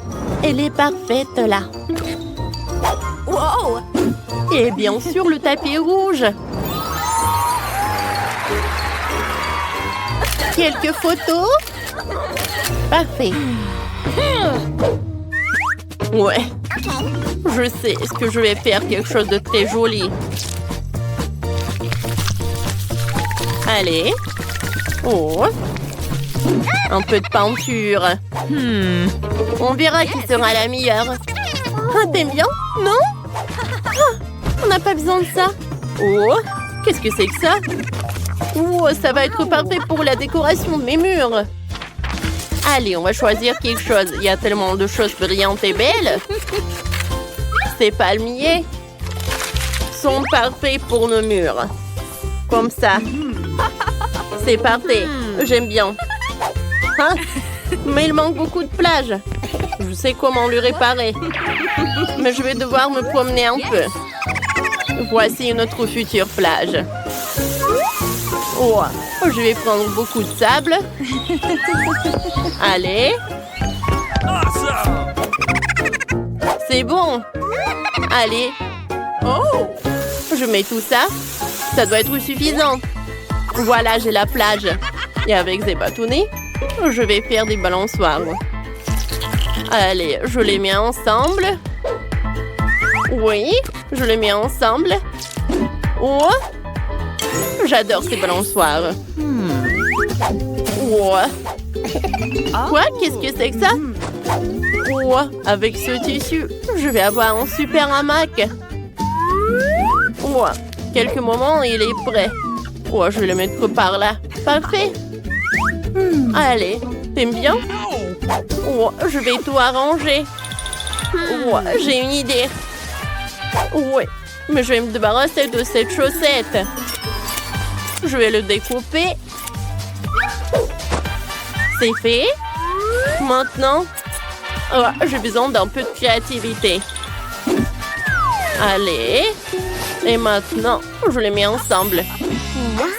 elle est parfaite là. Wow! Et bien sûr, le tapis rouge. Quelques photos? Parfait. Ouais. Je sais, est-ce que je vais faire quelque chose de très joli? Allez. Oh. Un peu de peinture. On verra qui sera la meilleure. Ah, t'aimes bien? Non? Ah, on n'a pas besoin de ça. Oh, qu'est-ce que c'est que ça? Oh, ça va être parfait pour la décoration de mes murs. Allez, on va choisir quelque chose. Il y a tellement de choses brillantes et belles. Ces palmiers sont parfaits pour nos murs. Comme ça. C'est parfait. J'aime bien. Hein? Mais il manque beaucoup de plage. Je sais comment le réparer. Mais je vais devoir me promener un peu. Voici notre future plage. Oh, je vais prendre beaucoup de sable. Allez. Awesome! C'est bon. Allez. Oh, je mets tout ça. Ça doit être suffisant. Voilà, j'ai la plage. Et avec ces bâtonnets, je vais faire des balançoires. Allez, je les mets ensemble. Oui, je les mets ensemble. Oh, j'adore ces balançoires. Oh. Quoi? Qu'est-ce que c'est que ça? Oh, avec ce tissu, je vais avoir un super hamac. Oh, quelques moments, il est prêt. Oh, je vais le mettre par là. Parfait. Allez, t'aimes bien? Oh, je vais tout arranger. Oh, j'ai une idée. Oui, mais je vais me débarrasser de cette chaussette. Je vais le découper. C'est fait. Maintenant, oh, j'ai besoin d'un peu de créativité. Allez. Et maintenant, je les mets ensemble.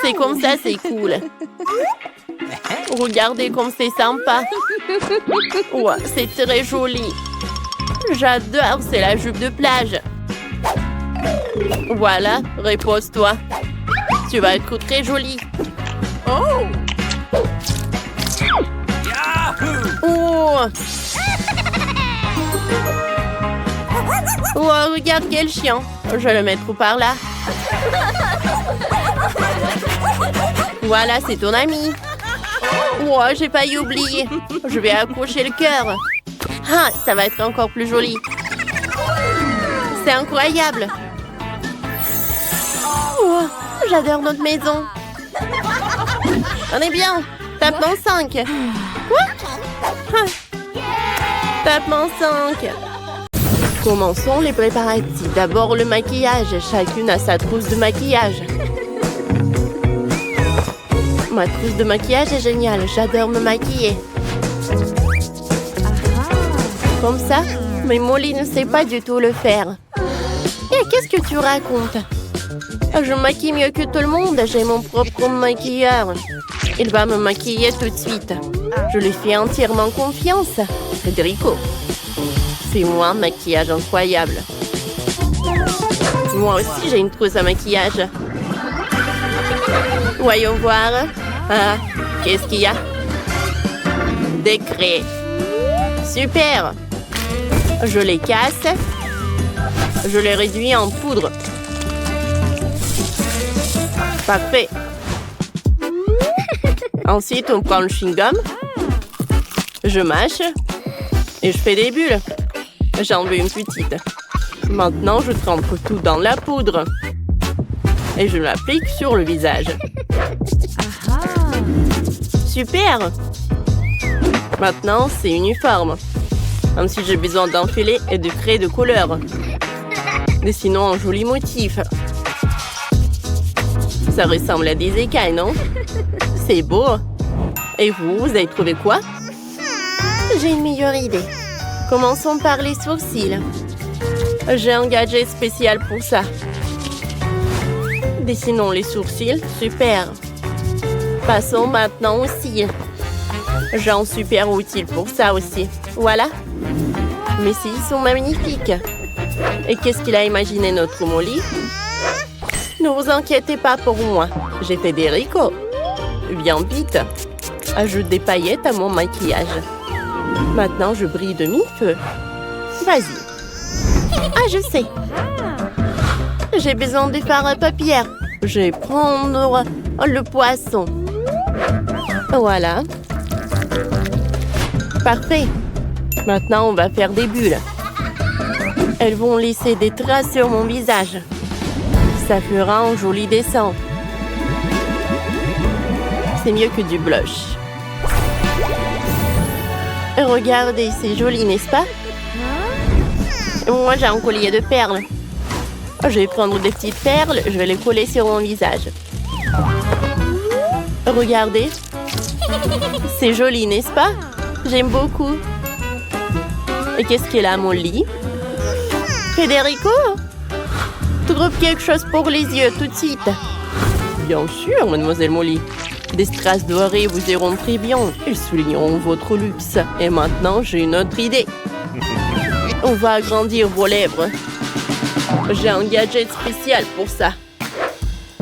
C'est comme ça, c'est cool. Regardez comme c'est sympa. Ouais, c'est très joli. J'adore, c'est la jupe de plage. Voilà, repose-toi. Tu vas être très jolie. Oh! Oh! Oh, regarde quel chien. Je vais le mettre par là. Voilà, c'est ton ami. Oh, j'ai failli oublier. Je vais accrocher le cœur. Ah, ça va être encore plus joli. C'est incroyable. j'adore notre maison. On est bien. Tapement 5. Quoi? Tapement 5. Commençons les préparatifs. D'abord le maquillage. Chacune a sa trousse de maquillage. Ma trousse de maquillage est géniale. J'adore me maquiller. Comme ça, mais Molly ne sait pas du tout le faire. Et qu'est-ce que tu racontes? Je me maquille mieux que tout le monde. J'ai mon propre maquilleur. Il va me maquiller tout de suite. Je lui fais entièrement confiance. Federico, fais-moi un maquillage incroyable. Moi aussi, j'ai une trousse à maquillage. Voyons voir. Ah, qu'est-ce qu'il y a? Des craies. Super. Je les casse. Je les réduis en poudre. Parfait. Ensuite, on prend le chewing-gum. Je mâche. Et je fais des bulles. J'en veux une petite. Maintenant, je trempe tout dans la poudre. Et je l'applique sur le visage. Super! Maintenant, c'est uniforme. Ensuite, j'ai besoin d'un filet et de craies de couleur. Dessinons un joli motif. Ça ressemble à des écailles, non? C'est beau. Et vous avez trouvé quoi? J'ai une meilleure idée. Commençons par les sourcils. J'ai un gadget spécial pour ça. Dessinons les sourcils. Super. Passons maintenant aux cils. J'ai un super outil pour ça aussi. Voilà. Mes cils sont magnifiques. Et qu'est-ce qu'il a imaginé notre Molly? Ne vous inquiétez pas pour moi. J'ai Federico. Viens vite. Ajoute des paillettes à mon maquillage. Maintenant, je brille de mille feux. Vas-y. Ah, je sais. J'ai besoin de faire un papier. Je vais prendre le poisson. Voilà. Parfait. Maintenant, on va faire des bulles. Elles vont laisser des traces sur mon visage. Ça fera un joli dessin. C'est mieux que du blush. Regardez, c'est joli, n'est-ce pas? Moi, j'ai un collier de perles. Je vais prendre des petites perles, je vais les coller sur mon visage. Regardez. C'est joli, n'est-ce pas? J'aime beaucoup. Et qu'est-ce qu'elle a, Molly? Federico? Trouve quelque chose pour les yeux, tout de suite. Bien sûr, mademoiselle Molly. Des strass dorées vous iront très bien. Ils souligneront votre luxe. Et maintenant, j'ai une autre idée. On va agrandir vos lèvres. J'ai un gadget spécial pour ça.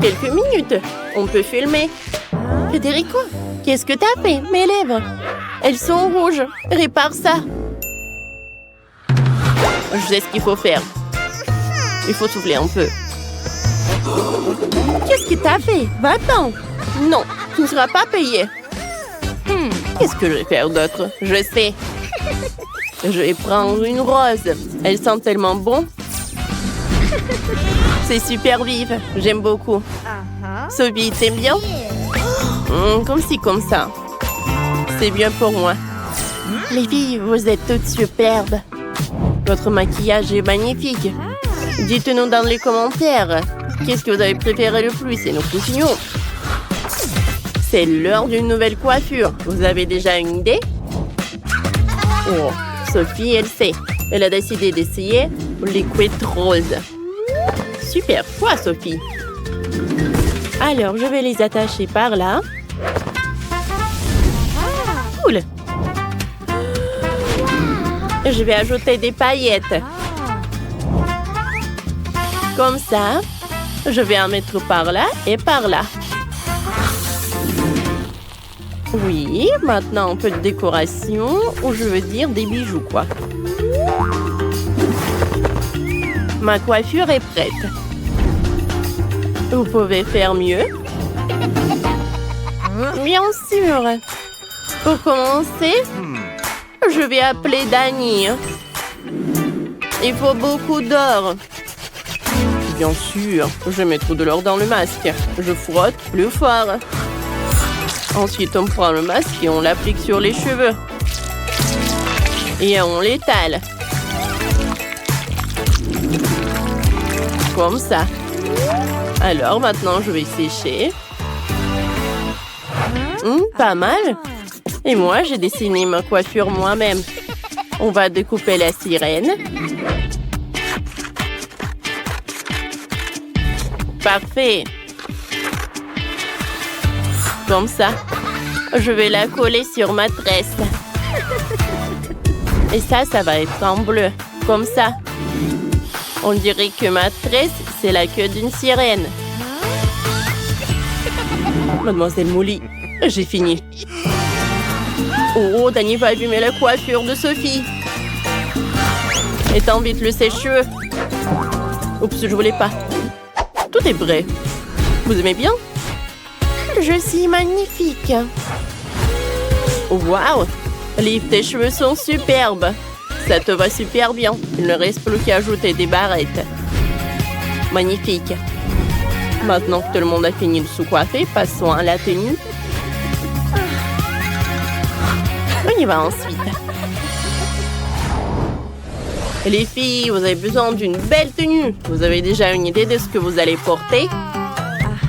Quelques minutes. On peut filmer. Federico, qu'est-ce que t'as fait? Mes lèvres. Elles sont rouges. Répare ça. Je sais ce qu'il faut faire. Il faut souffler un peu. Qu'est-ce que t'as fait? Va-t'en. Non, tu ne seras pas payé. Qu'est-ce que je vais faire d'autre? Je sais. Je vais prendre une rose. Elle sent tellement bon. C'est super vif. J'aime beaucoup. Sophie, t'aimes bien? Comme ci, comme ça. C'est bien pour moi. Les filles, vous êtes toutes superbes. Votre maquillage est magnifique. Dites-nous dans les commentaires. Qu'est-ce que vous avez préféré le plus et nous continuons. C'est l'heure d'une nouvelle coiffure. Vous avez déjà une idée? Oh, Sophie, elle sait. Elle a décidé d'essayer Liquid Rose. Super choix, Sophie. Alors, je vais les attacher par là. Cool. Je vais ajouter des paillettes. Comme ça. Je vais en mettre par là et par là. Oui, maintenant un peu de décoration, ou je veux dire des bijoux, quoi. Ma coiffure est prête. Vous pouvez faire mieux? Bien sûr. Pour commencer, je vais appeler Dani. Il faut beaucoup d'or. Bien sûr, je mets trop de l'or dans le masque. Je frotte plus fort. Ensuite, on prend le masque et on l'applique sur les cheveux. Et on l'étale. Comme ça. Alors, maintenant, je vais sécher. Pas mal. Et moi, j'ai dessiné ma coiffure moi-même. On va découper la sirène. Parfait. Comme ça. Je vais la coller sur ma tresse. Et ça va être en bleu. Comme ça. On dirait que ma tresse, c'est la queue d'une sirène. Mademoiselle Molly, j'ai fini. Oh, Danny va abîmer la coiffure de Sophie. Étends vite le sèche-cheveux. Oups, je voulais pas. Tout est prêt. Vous aimez bien? Je suis magnifique. Waouh! Liv, tes cheveux sont superbes. Ça te va super bien. Il ne reste plus qu'à ajouter des barrettes. Magnifique. Maintenant que tout le monde a fini de se coiffer, passons à la tenue. On y va ensuite. Les filles, vous avez besoin d'une belle tenue. Vous avez déjà une idée de ce que vous allez porter?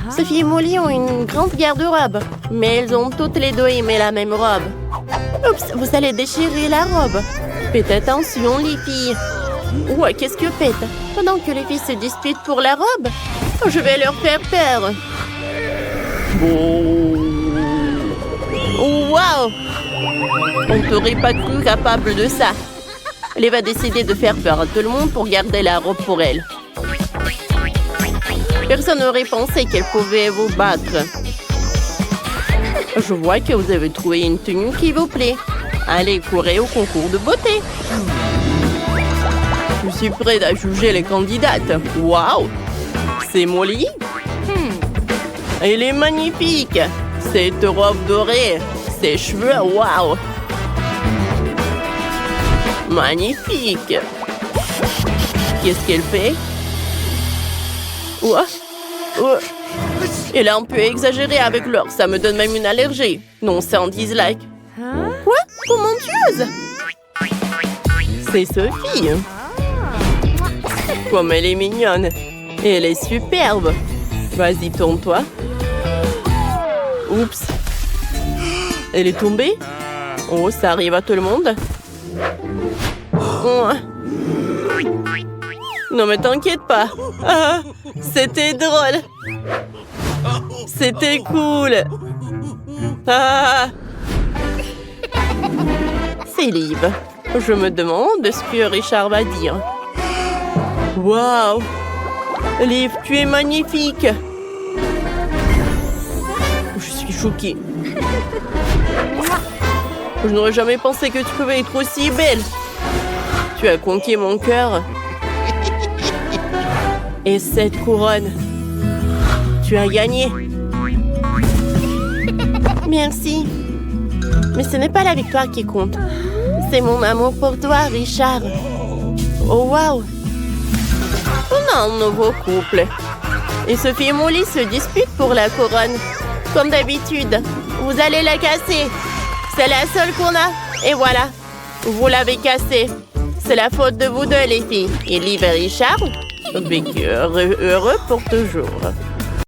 Sophie et Molly ont une grande garde-robe, mais elles ont toutes les deux aimé la même robe. Oups, vous allez déchirer la robe. Faites attention, les filles. Ouais, qu'est-ce que faites? Pendant que les filles se disputent pour la robe, je vais leur faire peur. Oh, wow! On ne t'aurait pas cru capable de ça. Elle va décider de faire peur à tout le monde pour garder la robe pour elle. Personne n'aurait pensé qu'elle pouvait vous battre. Je vois que vous avez trouvé une tenue qui vous plaît. Allez, courez au concours de beauté. Je suis prête à juger les candidates. Waouh! C'est Molly? Elle est magnifique. Cette robe dorée, ses cheveux, waouh! Magnifique. Qu'est-ce qu'elle fait? Ouah. Ouah. Elle a un peu exagéré avec l'or, ça me donne même une allergie. Non, c'est un dislike. Quoi? Comment tu oses? C'est Sophie. Comme elle est mignonne. Et elle est superbe. Vas-y, tourne-toi. Oups. Elle est tombée? Oh, ça arrive à tout le monde. Oh. Non, mais t'inquiète pas. Ah, c'était drôle. C'était cool. Ah. C'est Liv. Je me demande ce que Richard va dire. Waouh! Liv, tu es magnifique. Je suis choquée. Je n'aurais jamais pensé que tu pouvais être aussi belle. Tu as conquis mon cœur. Et cette couronne, tu as gagné. Merci. Mais ce n'est pas la victoire qui compte. C'est mon amour pour toi, Richard. Oh, waouh! On a un nouveau couple. Et Sophie et Molly se disputent pour la couronne. Comme d'habitude, vous allez la casser. C'est la seule qu'on a. Et voilà, vous l'avez cassée. C'est la faute de vous deux, les filles. Et Liv et Richard vécurent heureux pour toujours.